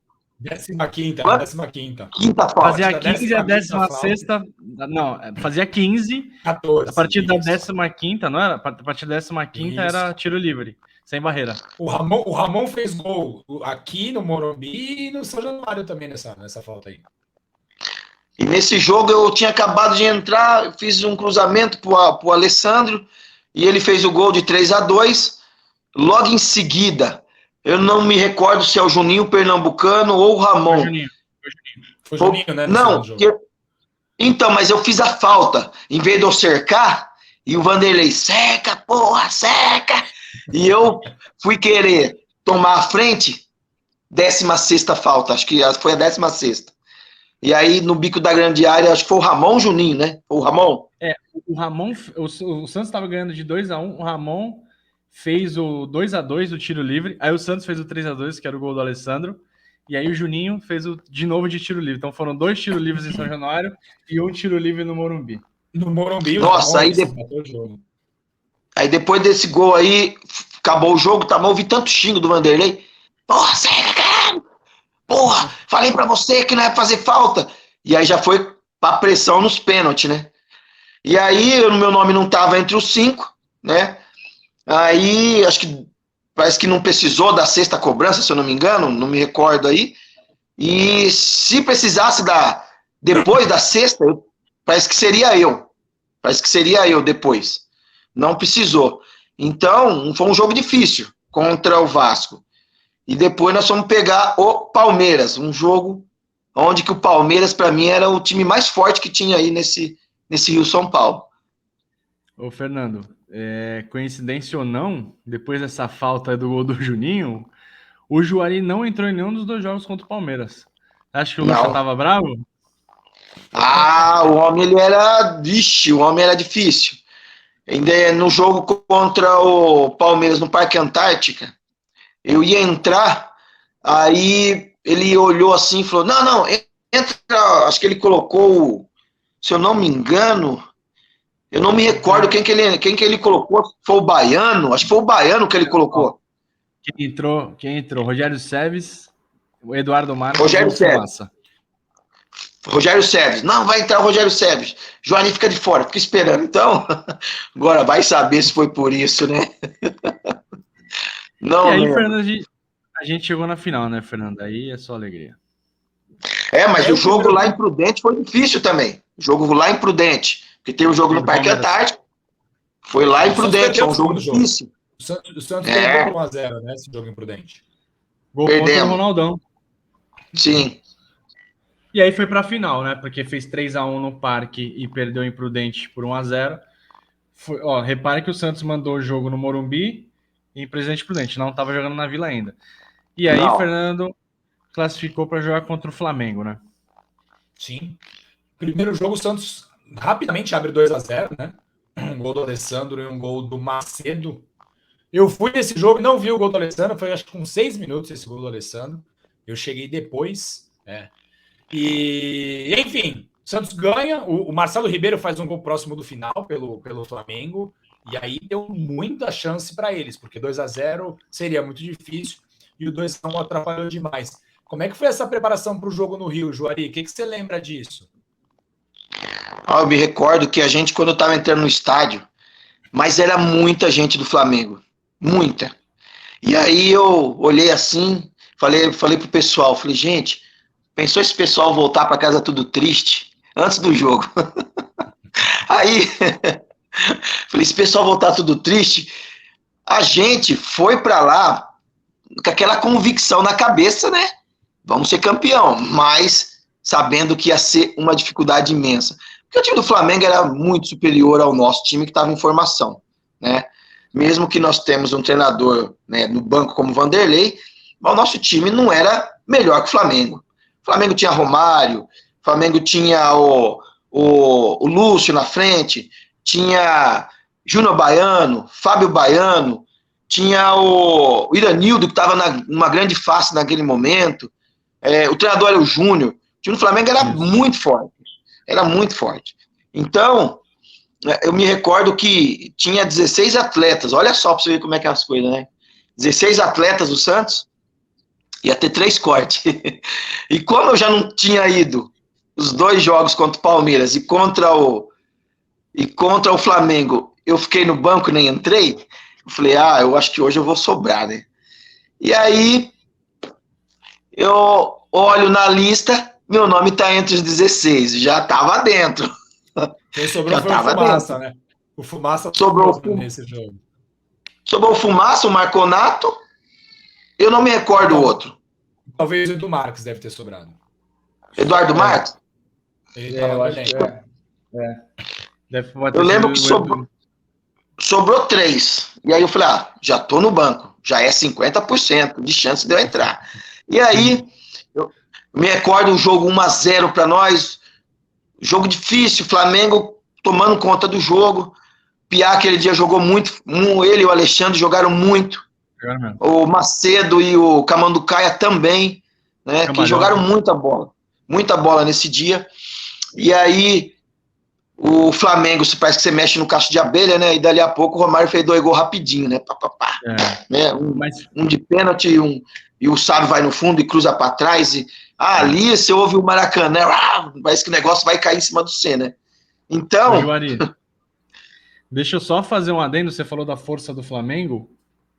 S3: 15ª.
S1: Quinta falta.
S2: Fazia 15 a 16ª. Não, fazia 15.
S3: 14.
S2: A partir da 15ª, não era? A partir da 15ª era tiro livre, sem barreira.
S3: O Ramon fez gol aqui no Morumbi e no São Januário também nessa falta aí.
S1: E nesse jogo eu tinha acabado de entrar, fiz um cruzamento pro Alessandro e ele fez o gol de 3-2. Logo em seguida, eu não me recordo se é o Juninho Pernambucano ou o Ramon.
S3: Foi Juninho, né?
S1: Não, então, mas eu fiz a falta. Em vez de eu cercar, e o Vanderlei, seca, porra, seca. E eu fui querer tomar a frente, 16ª falta, acho que foi a 16ª. E aí, no bico da grande área, acho que foi o Ramon ou o Juninho, né? O Ramon?
S2: O Ramon, o Santos estava ganhando de 2-1, o Ramon fez o 2-2 do tiro livre, aí o Santos fez o 3-2, que era o gol do Alessandro, e aí o Juninho fez de novo de tiro livre. Então foram 2 tiros livres em São Januário e 1 tiro livre no Morumbi.
S3: No Morumbi,
S1: nossa, aí depois desse gol aí, acabou o jogo, tá bom? Eu vi tanto xingo do Vanderlei. Porra, seca, cara! Porra, falei pra você que não é fazer falta. E aí já foi pra pressão nos pênaltis, né? E aí, o meu nome não tava entre os 5, né? Aí, acho que parece que não precisou da 6ª cobrança, se eu não me engano, não me recordo aí. E se precisasse depois da 6ª, parece que seria eu. Parece que seria eu depois. Não precisou. Então, foi um jogo difícil contra o Vasco. E depois nós fomos pegar o Palmeiras, um jogo onde que o Palmeiras, para mim, era o time mais forte que tinha aí nesse Rio São Paulo.
S2: Ô, Fernando, coincidência ou não, depois dessa falta do gol do Juninho, o Juari não entrou em nenhum dos 2 jogos contra o Palmeiras. Acho que o Lucha tava bravo?
S1: O homem, ele era... Vixe, o homem era difícil. Ainda no jogo contra o Palmeiras no Parque Antártica, eu ia entrar, Aí ele olhou assim e falou, não, entra, acho que ele colocou, se eu não me engano, eu não me recordo quem que ele colocou, foi o Baiano, acho que foi o Baiano que ele colocou.
S2: Quem entrou? Rogério Seves, o Eduardo Marques
S1: Rogério
S2: e o Fumaça.
S1: Rogério Seves. Não, vai entrar o Rogério Seves. Joaninho fica de fora, fica esperando. Então, agora vai saber se foi por isso, né? Não,
S2: e aí,
S1: mesmo.
S2: Fernando, a gente chegou na final, né, Fernando? Aí é só alegria.
S1: Mas o jogo lá em Prudente foi difícil também. O jogo lá em Prudente. Porque tem o jogo no Parque Antártico. Foi lá em Prudente, é um jogo difícil.
S3: O Santos perdeu por 1-0, né? Esse jogo em Prudente.
S2: Gol contra o Ronaldão.
S1: Sim.
S2: E aí foi pra final, né? Porque fez 3-1 no Parque e perdeu em Prudente por 1-0. Repare que o Santos mandou o jogo no Morumbi e em Presidente Prudente. Não estava jogando na Vila ainda. E aí, Fernando classificou para jogar contra o Flamengo, né?
S3: Sim. Primeiro jogo, o Santos rapidamente abre 2-0, né? Um gol do Alessandro e um gol do Macedo. Eu fui nesse jogo e não vi o gol do Alessandro. Foi acho que com 6 minutos esse gol do Alessandro. Eu cheguei depois. E, enfim, o Santos ganha. O Marcelo Ribeiro faz um gol próximo do final pelo Flamengo. E aí deu muita chance para eles, porque 2-0 seria muito difícil e o 2-1 atrapalhou demais. Como é que foi essa preparação para o jogo no Rio, Juari? O que você lembra disso?
S1: Eu me recordo que a gente, quando eu estava entrando no estádio, mas era muita gente do Flamengo. Muita. E aí eu olhei assim, falei pro pessoal, falei, gente, pensou esse pessoal voltar para casa tudo triste antes do jogo? Aí, falei, esse pessoal voltar tudo triste, a gente foi para lá com aquela convicção na cabeça, né? Vamos ser campeão, mas sabendo que ia ser uma dificuldade imensa. Porque o time do Flamengo era muito superior ao nosso time que estava em formação, né? Mesmo que nós temos um treinador, né, no banco como Vanderlei, mas o nosso time não era melhor que o Flamengo. O Flamengo tinha Romário, o Flamengo tinha o Lúcio na frente, tinha Júnior Baiano, Fábio Baiano, tinha o Iranildo, que estava numa grande face naquele momento, o treinador era o Júnior. O time do Flamengo era muito forte. Era muito forte. Então, eu me recordo que tinha 16 atletas. Olha só para você ver como é que é as coisas, né? 16 atletas do Santos, ia ter 3 cortes. E como eu já não tinha ido os 2 jogos contra o Palmeiras e contra o Flamengo, eu fiquei no banco e nem entrei, eu falei, eu acho que hoje eu vou sobrar, né? E aí, eu olho na lista, meu nome está entre os 16, já estava dentro.
S3: Quem sobrou foi o Fumaça, né? O Fumaça
S1: sobrou
S3: nesse jogo.
S1: Sobrou o Fumaça, o Marconato, eu não me recordo o outro.
S3: Talvez o Edu Marques deve ter sobrado.
S1: Eduardo Marques?
S2: Eu acho que
S1: eu lembro que sobrou 3. E aí eu falei, já tô no banco, já é 50% de chance de eu entrar. E aí, eu me recordo um jogo 1-0 para nós, jogo difícil, Flamengo tomando conta do jogo. Piá aquele dia jogou muito, ele e o Alexandre jogaram muito. O Macedo e o Camanducaia também, né, que jogaram muita bola nesse dia. E aí o Flamengo, parece que você mexe no cacho de abelha, né, e dali a pouco o Romário fez 2 gols rapidinho, né, né, um de pênalti e o Sábio vai no fundo e cruza para trás e ali você ouve o Maracanã, parece que o negócio vai cair em cima do C, né. Então,
S2: Juari, deixa eu só fazer um adendo, você falou da força do Flamengo.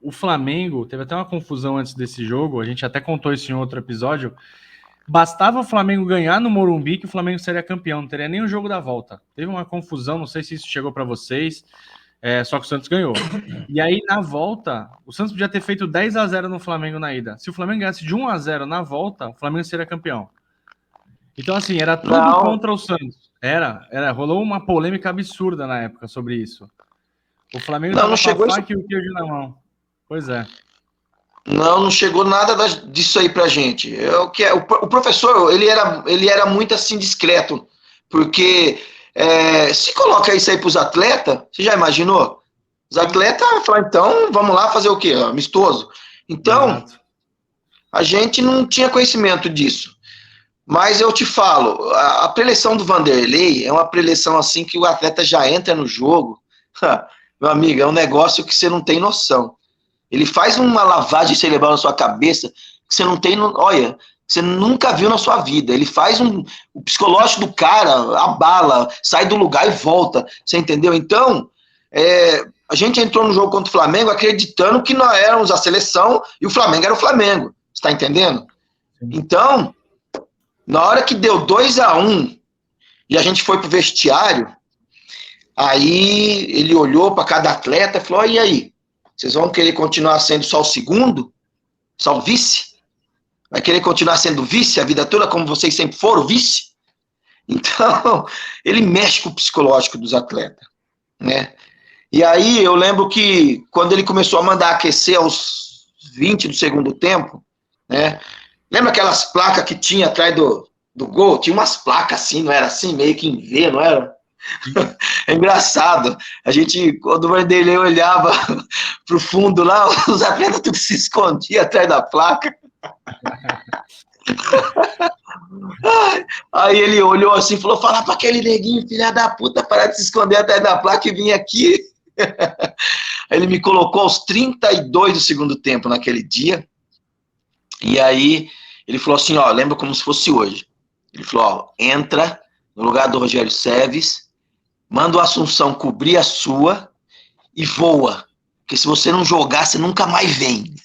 S2: O Flamengo, teve até uma confusão antes desse jogo, a gente até contou isso em outro episódio. Bastava o Flamengo ganhar no Morumbi que o Flamengo seria campeão, não teria nem o jogo da volta. Teve uma confusão, não sei se isso chegou para vocês, só que o Santos ganhou. E aí, na volta, o Santos podia ter feito 10-0 no Flamengo na ida. Se o Flamengo ganhasse de 1-0 na volta, o Flamengo seria campeão. Então, assim, era tudo contra o Santos. Rolou uma polêmica absurda na época sobre isso. O Flamengo
S1: não chegou
S2: com a faca e o queijo na mão. Pois é.
S1: Não chegou nada disso aí pra gente. O professor, ele era muito assim discreto, porque se coloca isso aí pros atletas, você já imaginou? Os atletas falam, então, vamos lá fazer o quê? Amistoso. Então, a gente não tinha conhecimento disso. Mas eu te falo, a preleção do Vanderlei é uma preleção assim que o atleta já entra no jogo. Meu amigo, é um negócio que você não tem noção. Ele faz uma lavagem cerebral na sua cabeça que você não tem, olha, você nunca viu na sua vida. Ele faz o psicológico do cara, abala, sai do lugar e volta. Você entendeu? Então, a gente entrou no jogo contra o Flamengo acreditando que nós éramos a seleção e o Flamengo era o Flamengo. Você tá entendendo? Então, na hora que deu 2-1 e a gente foi pro vestiário, aí ele olhou para cada atleta e falou: e aí? Vocês vão querer continuar sendo só o segundo? Só o vice? Vai querer continuar sendo vice a vida toda, como vocês sempre foram vice? Então, ele mexe com o psicológico dos atletas, né? E aí, eu lembro que quando ele começou a mandar aquecer aos 20 do segundo tempo, né? Lembra aquelas placas que tinha atrás do gol? Tinha umas placas assim, não era assim? Meio que em V, não era? É engraçado. A gente, quando o Vanderlei olhava pro fundo lá, os atletas tudo se escondiam atrás da placa. Aí ele olhou assim e falou: fala pra aquele neguinho, filha da puta, parar de se esconder atrás da placa e vir aqui. Aí ele me colocou aos 32 do segundo tempo naquele dia. E aí ele falou assim: ó, lembra como se fosse hoje. Ele falou: ó, entra no lugar do Rogério Seves, manda o Assunção cobrir a sua e voa. Porque se você não jogar, você nunca mais vem.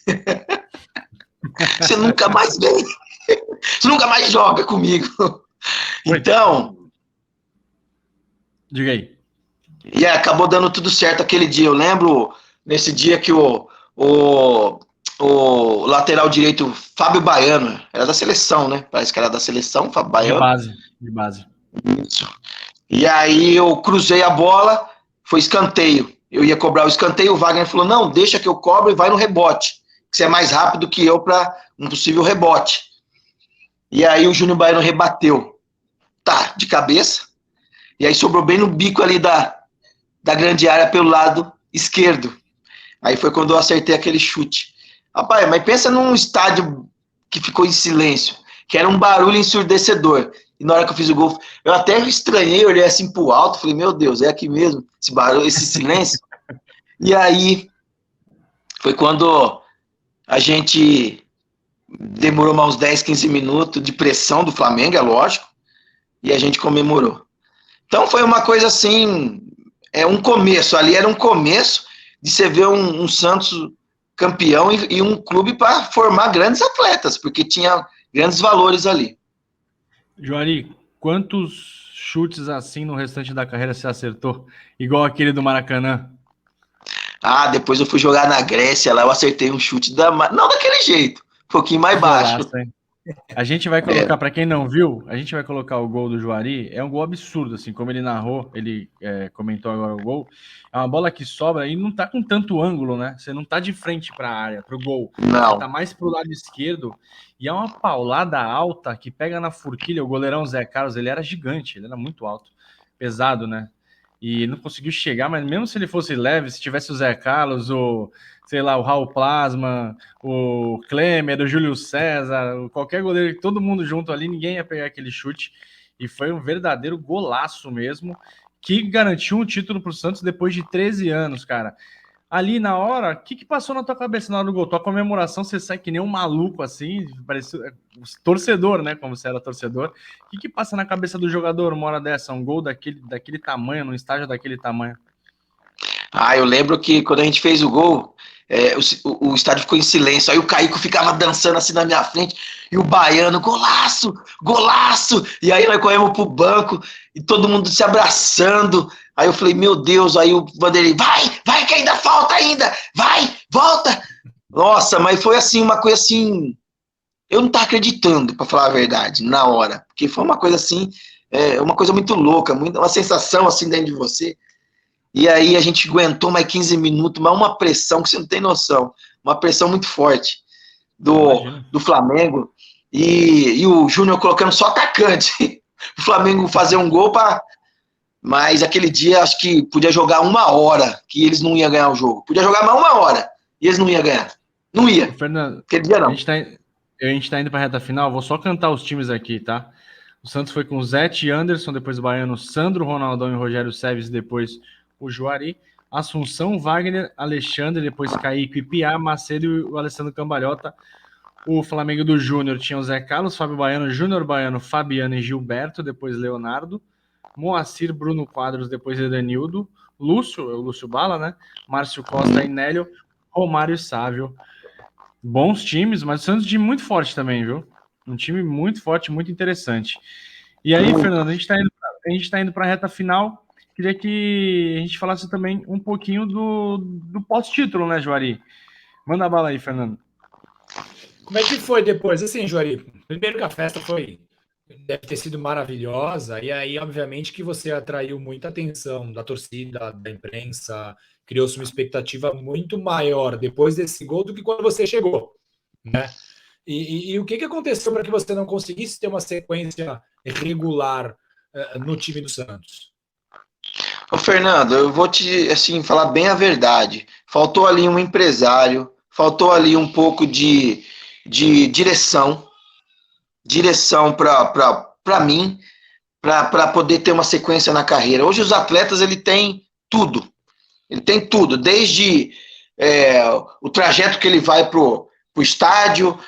S1: Você nunca mais vem. Você nunca mais joga comigo. Então...
S2: Diga aí.
S1: E acabou dando tudo certo aquele dia. Eu lembro, nesse dia que o lateral direito, Fábio Baiano, era da seleção, né? Parece que era da seleção, Fábio Baiano.
S2: De base.
S1: Isso. E aí eu cruzei a bola, foi escanteio. Eu ia cobrar o escanteio, o Wagner falou: não, deixa que eu cobro e vai no rebote. Que você é mais rápido que eu para um possível rebote. E aí o Júnior Baiano rebateu. Tá, de cabeça. E aí sobrou bem no bico ali da grande área pelo lado esquerdo. Aí foi quando eu acertei aquele chute. Rapaz, mas pensa num estádio que ficou em silêncio, que era um barulho ensurdecedor. E na hora que eu fiz o gol, eu até estranhei, olhei assim pro alto, falei: meu Deus, é aqui mesmo, esse barulho, esse silêncio. E aí foi quando a gente demorou mais uns 10, 15 minutos de pressão do Flamengo, é lógico, e a gente comemorou. Então foi uma coisa assim, um começo, ali era um começo de você ver um Santos campeão e um clube para formar grandes atletas, porque tinha grandes valores ali.
S2: Juari, quantos chutes assim no restante da carreira você acertou? Igual aquele do Maracanã?
S1: Ah, depois eu fui jogar na Grécia, lá eu acertei um chute não daquele jeito, um pouquinho mais baixo.
S2: Golaço, a gente vai colocar, para quem não viu, a gente vai colocar o gol do Juari. É um gol absurdo, assim, como ele narrou, ele comentou agora o gol. É uma bola que sobra e não tá com tanto ângulo, né? Você não tá de frente para a área, para o gol.
S1: Não.
S2: Você tá mais pro lado esquerdo. E é uma paulada alta que pega na forquilha. O goleirão Zé Carlos, ele era gigante, ele era muito alto, pesado, né? E não conseguiu chegar, mas mesmo se ele fosse leve, se tivesse o Zé Carlos, sei lá, o Raul Plasma, o Klemer, o Júlio César, qualquer goleiro, todo mundo junto ali, ninguém ia pegar aquele chute. E foi um verdadeiro golaço mesmo, que garantiu um título para o Santos depois de 13 anos, cara. Ali na hora, o que passou na tua cabeça na hora do gol? Tua comemoração, você sai que nem um maluco assim, parecia torcedor, né? Como você era torcedor. O que passa na cabeça do jogador uma hora dessa? Um gol daquele tamanho, num estágio daquele tamanho?
S1: Ah, eu lembro que quando a gente fez o gol, o estádio ficou em silêncio, aí o Caico ficava dançando assim na minha frente, e o Baiano, golaço, golaço, e aí nós corremos pro banco, e todo mundo se abraçando, aí eu falei: meu Deus, aí o Vanderlei, vai que ainda falta ainda, vai, volta. Nossa, mas foi assim, uma coisa assim, eu não tava acreditando, pra falar a verdade, na hora, porque foi uma coisa assim, uma coisa muito louca, uma sensação assim dentro de você. E aí a gente aguentou mais 15 minutos, mas uma pressão que você não tem noção. Uma pressão muito forte do Flamengo. E o Júnior colocando só atacante. O Flamengo fazer um gol Mas aquele dia acho que podia jogar 1 hora, que eles não iam ganhar o jogo. Podia jogar mais 1 hora e eles não iam ganhar. Não ia.
S2: Fernando,
S1: aquele dia não.
S2: A gente tá indo pra reta final, vou só cantar os times aqui, tá? O Santos foi com Zete e Anderson, depois o Baiano, Sandro, Ronaldão e Rogério Seves, depois o Juari, Assunção, Wagner, Alexandre, depois Kaique e Piá, Macedo e o Alessandro Cambalhota. O Flamengo do Júnior tinha o Zé Carlos, Fábio Baiano, Júnior Baiano, Fabiano e Gilberto, depois Leonardo, Moacir, Bruno Quadros, depois Edenildo, Lúcio, é o Lúcio Bala, né? Márcio Costa e Nélio, Romário e Sávio. Bons times, mas o Santos é um time muito forte também, viu? Um time muito forte, muito interessante. E aí, Fernando, a gente tá indo para a reta final. Queria que a gente falasse também um pouquinho do pós-título, né, Juari? Manda a bala aí, Fernando.
S3: Como é que foi depois? Assim, Juari, primeiro que a festa deve ter sido maravilhosa, e aí, obviamente, que você atraiu muita atenção da torcida, da imprensa, criou-se uma expectativa muito maior depois desse gol do que quando você chegou, né? E o que aconteceu para que você não conseguisse ter uma sequência regular no time do Santos?
S1: Ô, Fernando, eu vou te assim falar bem a verdade. Faltou ali um empresário, faltou ali um pouco de direção para mim, para poder ter uma sequência na carreira. Hoje os atletas ele tem tudo, desde o trajeto que ele vai pro estádio,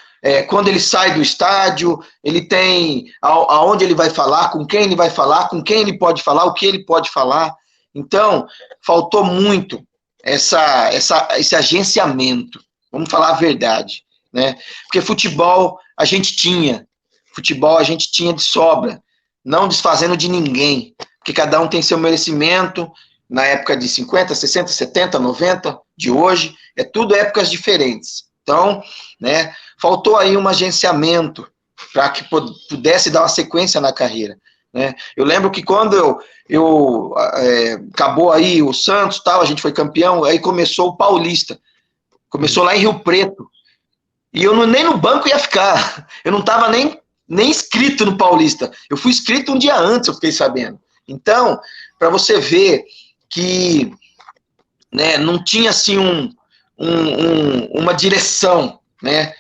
S1: quando ele sai do estádio, ele tem aonde ele vai falar, com quem ele vai falar, com quem ele pode falar, o que ele pode falar. Então, faltou muito esse agenciamento. Vamos falar a verdade, né? Porque futebol a gente tinha de sobra, não desfazendo de ninguém, porque cada um tem seu merecimento. Na época de 50, 60, 70, 90, de hoje, tudo épocas diferentes. Então, né, faltou aí um agenciamento para que pudesse dar uma sequência na carreira. Né? Eu lembro que quando acabou aí o Santos, tal, a gente foi campeão, aí começou o Paulista. Começou lá em Rio Preto. E eu nem no banco ia ficar. Eu não estava nem inscrito no Paulista. Eu fui inscrito um dia antes, eu fiquei sabendo. Então, para você ver que, né, não tinha assim uma direção, né?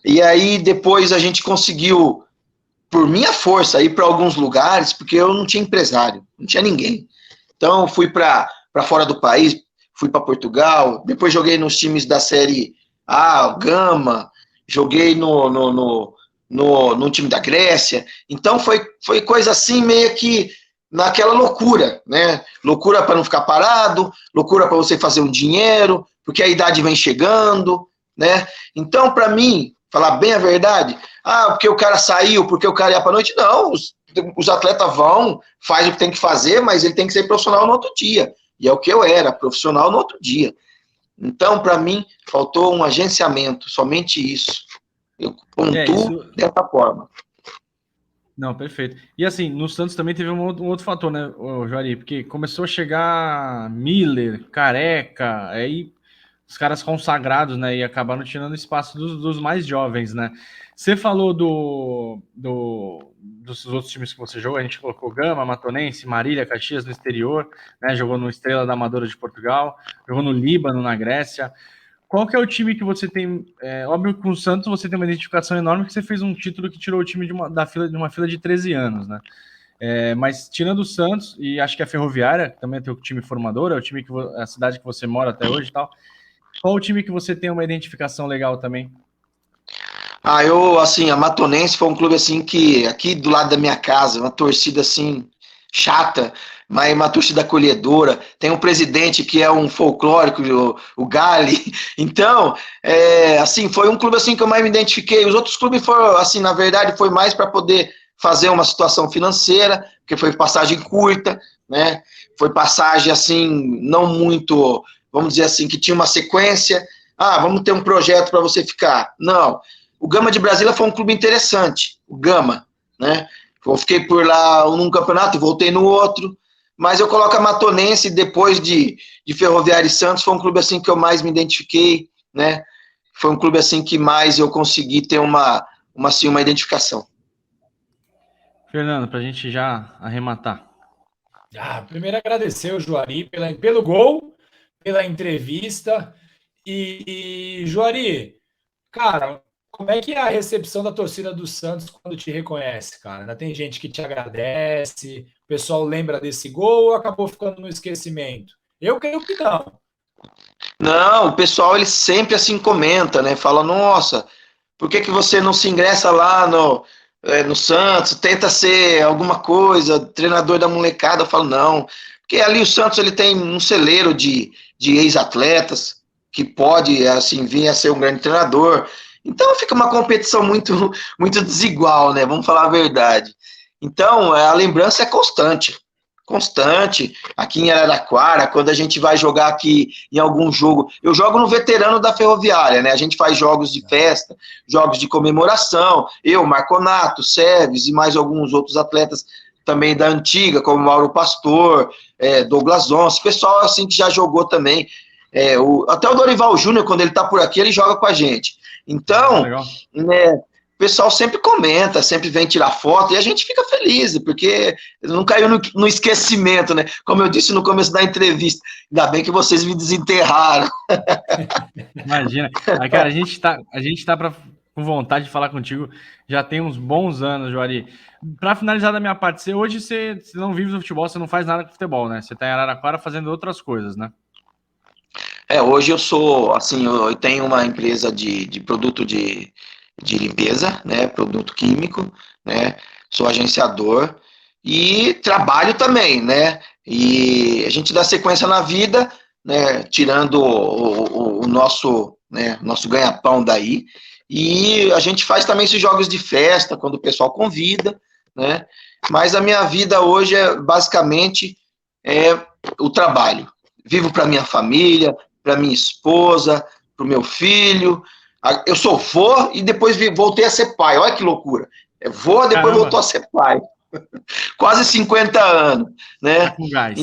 S1: E aí depois a gente conseguiu, por minha força, ir para alguns lugares, porque eu não tinha empresário, não tinha ninguém. Então fui para fora do país, fui para Portugal, depois joguei nos times da Série A, Gama, joguei no time da Grécia. Então foi coisa assim meio que naquela loucura, né? Loucura para não ficar parado, loucura para você fazer um dinheiro, porque a idade vem chegando, né? Então, para mim, falar bem a verdade, porque o cara saiu, porque o cara ia para noite, não, os atletas vão, faz o que tem que fazer, mas ele tem que ser profissional no outro dia. E é o que eu era, profissional no outro dia. Então, para mim, faltou um agenciamento, somente isso. Eu pontuo dessa forma.
S2: Não, perfeito. E assim, no Santos também teve um outro fator, né, Juari? Porque começou a chegar Miller, Careca, aí os caras consagrados, né, e acabaram tirando espaço dos mais jovens, né? Você falou dos outros times que você jogou, a gente colocou Gama, Matonense, Marília, Caxias no exterior, né? Jogou no Estrela da Amadora de Portugal, jogou no Líbano, na Grécia. Qual que é o time que você tem? Óbvio que com o Santos você tem uma identificação enorme, que você fez um título que tirou o time de uma fila de 13 anos, né? Mas tirando o Santos, e acho que a Ferroviária também é teu time formador, é o time a cidade que você mora até hoje e tal. Qual o time que você tem uma identificação legal também?
S1: A Matonense foi um clube assim que, aqui do lado da minha casa, uma torcida assim, chata, mas uma torcida acolhedora. Tem um presidente que é um folclórico, o Gali. Então, assim, foi um clube assim que eu mais me identifiquei. Os outros clubes foram, assim, na verdade, foi mais para poder fazer uma situação financeira, porque foi passagem curta, né? Foi passagem, assim, não muito, vamos dizer assim, que tinha uma sequência. Vamos ter um projeto para você ficar. Não. O Gama de Brasília foi um clube interessante, o Gama, né? Eu fiquei por lá num campeonato e voltei no outro, mas eu coloco a Matonense depois de Ferroviária e Santos, foi um clube assim que eu mais me identifiquei, né? Foi um clube assim que mais eu consegui ter uma identificação.
S2: Fernando, para a gente já arrematar.
S3: Primeiro agradecer o Juari pelo gol, pela entrevista. E Juari, cara, Como é que é a recepção da torcida do Santos quando te reconhece, cara? Ainda tem gente que te agradece, o pessoal lembra desse gol ou acabou ficando no esquecimento? Eu creio que não.
S1: Não, o pessoal ele sempre assim comenta, né? Fala, nossa, por que que você não se ingressa lá no Santos, tenta ser alguma coisa, treinador da molecada? Eu falo, não, porque ali o Santos ele tem um celeiro de ex-atletas que pode assim vir a ser um grande treinador. Então fica uma competição muito, muito desigual, né? Vamos falar a verdade. Então a lembrança é constante. Constante, aqui em Araraquara, quando a gente vai jogar aqui em algum jogo, eu jogo no veterano da Ferroviária, né? A gente faz jogos de festa, jogos de comemoração, eu, Marconato, Seves e mais alguns outros atletas também da antiga, como Mauro Pastor, Douglas Once, pessoal assim que já jogou também, até o Dorival Júnior, quando ele tá por aqui, ele joga com a gente. Então, né, o pessoal sempre comenta, sempre vem tirar foto, e a gente fica feliz, porque não caiu no esquecimento, né? Como eu disse no começo da entrevista, ainda bem que vocês me desenterraram.
S2: Imagina. Cara, a gente tá com vontade de falar contigo já tem uns bons anos, Juari. Para finalizar da minha parte, hoje você não vive do futebol, você não faz nada com futebol, né? Você tá em Araraquara fazendo outras coisas, né?
S1: Hoje eu sou, assim, eu tenho uma empresa de produto de limpeza, né, produto químico, né, sou agenciador e trabalho também, né, e a gente dá sequência na vida, né, tirando o nosso, né, nosso ganha-pão daí, e a gente faz também esses jogos de festa, quando o pessoal convida, né, mas a minha vida hoje é basicamente o trabalho. Vivo para minha família, para minha esposa, para o meu filho. Eu sou vô e depois voltei a ser pai. Olha que loucura. Vô, depois Caramba. Voltou a ser pai. Quase 50 anos, né?
S2: Tá com gás.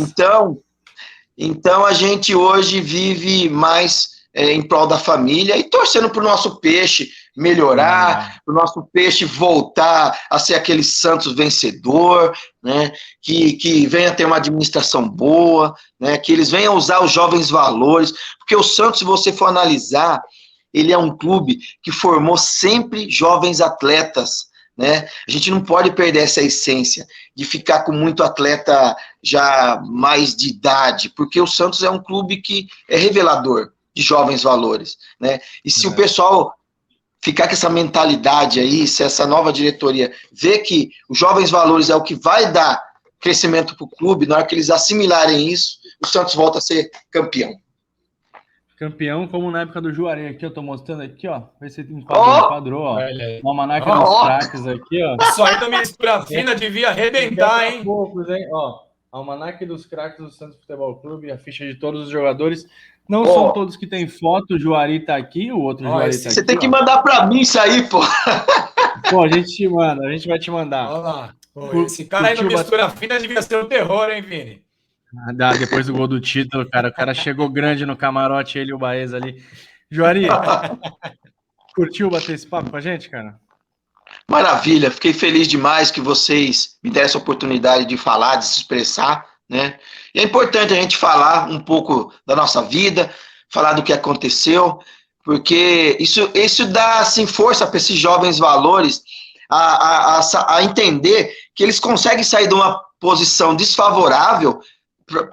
S1: Então a gente hoje vive mais em prol da família e torcendo para o nosso peixe melhorar, para o nosso peixe voltar a ser aquele Santos vencedor, né? Que venha ter uma administração boa, né? Que eles venham usar os jovens valores, porque o Santos, se você for analisar, ele é um clube que formou sempre jovens atletas, né? A gente não pode perder essa essência de ficar com muito atleta já mais de idade, porque o Santos é um clube que é revelador de jovens valores, né? E se o pessoal ficar com essa mentalidade aí, se essa nova diretoria ver que os jovens valores é o que vai dar crescimento para o clube, na hora que eles assimilarem isso, o Santos volta a ser campeão.
S2: Campeão, como na época do Juarez aqui, eu tô mostrando aqui, ó. Vê se enquadrou, ó. O almanaque dos craques aqui, ó.
S3: Isso aí da mistura fina devia arrebentar, hein?
S2: Poucos, hein? Ó, almanaque dos craques do Santos Futebol Clube, a ficha de todos os jogadores. Não são todos que tem foto, o Juari tá aqui, o outro Juari tá aqui.
S1: Você tem que mandar pra mim isso aí, pô.
S2: Pô, a gente te manda, a gente vai te mandar.
S3: Olha lá. Esse cara aí na mistura fina devia ser um terror, hein, Vini?
S2: Depois do gol do título, cara, o cara chegou grande no camarote, ele e o Baez ali. Juari, curtiu bater esse papo com a gente, cara?
S1: Maravilha, fiquei feliz demais que vocês me deram essa oportunidade de falar, de se expressar, né? E é importante a gente falar um pouco da nossa vida, falar do que aconteceu, porque isso dá assim, força para esses jovens valores a entender que eles conseguem sair de uma posição desfavorável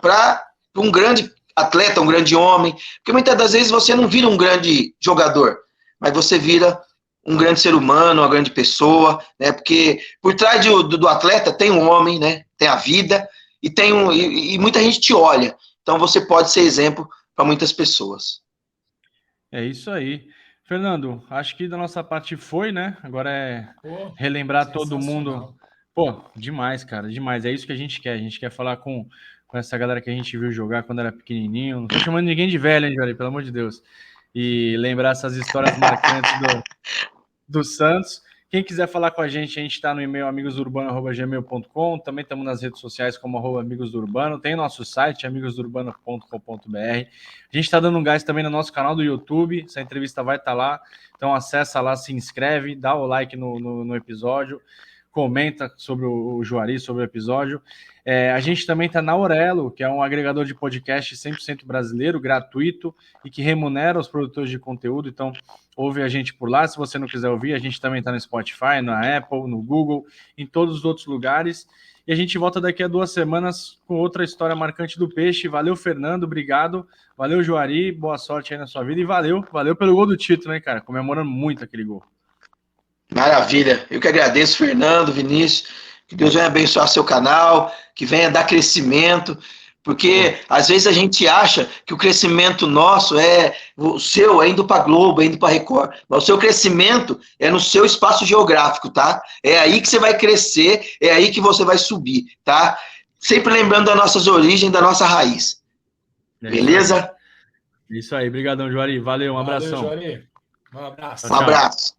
S1: para um grande atleta, um grande homem, porque muitas das vezes você não vira um grande jogador, mas você vira um grande ser humano, uma grande pessoa, né? Porque por trás do atleta tem um homem, né? Tem a vida e e muita gente te olha. Então você pode ser exemplo para muitas pessoas.
S2: É isso aí. Fernando, acho que da nossa parte foi, né? Agora é relembrar todo mundo. Pô, demais, cara, demais. É isso que a gente quer. A gente quer falar com essa galera que a gente viu jogar quando era pequenininho. Não tô chamando ninguém de velho, hein, Jory? Pelo amor de Deus. E lembrar essas histórias marcantes do Santos. Quem quiser falar com a gente está no e-mail amigosurbano@gmail.com. Também estamos nas redes sociais como @amigosdourbano. Tem nosso site, amigosurbano.com.br. A gente está dando um gás também no nosso canal do YouTube. Essa entrevista vai estar lá. Então acessa lá, se inscreve, dá o like no episódio. comenta sobre o Juari, sobre o episódio. A gente também está na Aurelo, que é um agregador de podcast 100% brasileiro, gratuito, e que remunera os produtores de conteúdo. Então, ouve a gente por lá. Se você não quiser ouvir, a gente também está no Spotify, na Apple, no Google, em todos os outros lugares. E a gente volta daqui a 2 semanas com outra história marcante do peixe. Valeu, Fernando, obrigado. Valeu, Juari, boa sorte aí na sua vida. E valeu pelo gol do título, né, cara? Comemorando muito aquele gol.
S1: Maravilha. Eu que agradeço, Fernando, Vinícius. Que Deus venha abençoar seu canal, que venha dar crescimento, porque às vezes a gente acha que o crescimento nosso o seu é indo para Globo, é indo para Record, mas o seu crescimento é no seu espaço geográfico, tá? É aí que você vai crescer, é aí que você vai subir, tá? Sempre lembrando das nossas origens, da nossa raiz. Beleza?
S2: Isso aí, brigadão, Juari. Valeu, um abração.
S3: Valeu, Juari. Um abraço.
S1: Um abraço.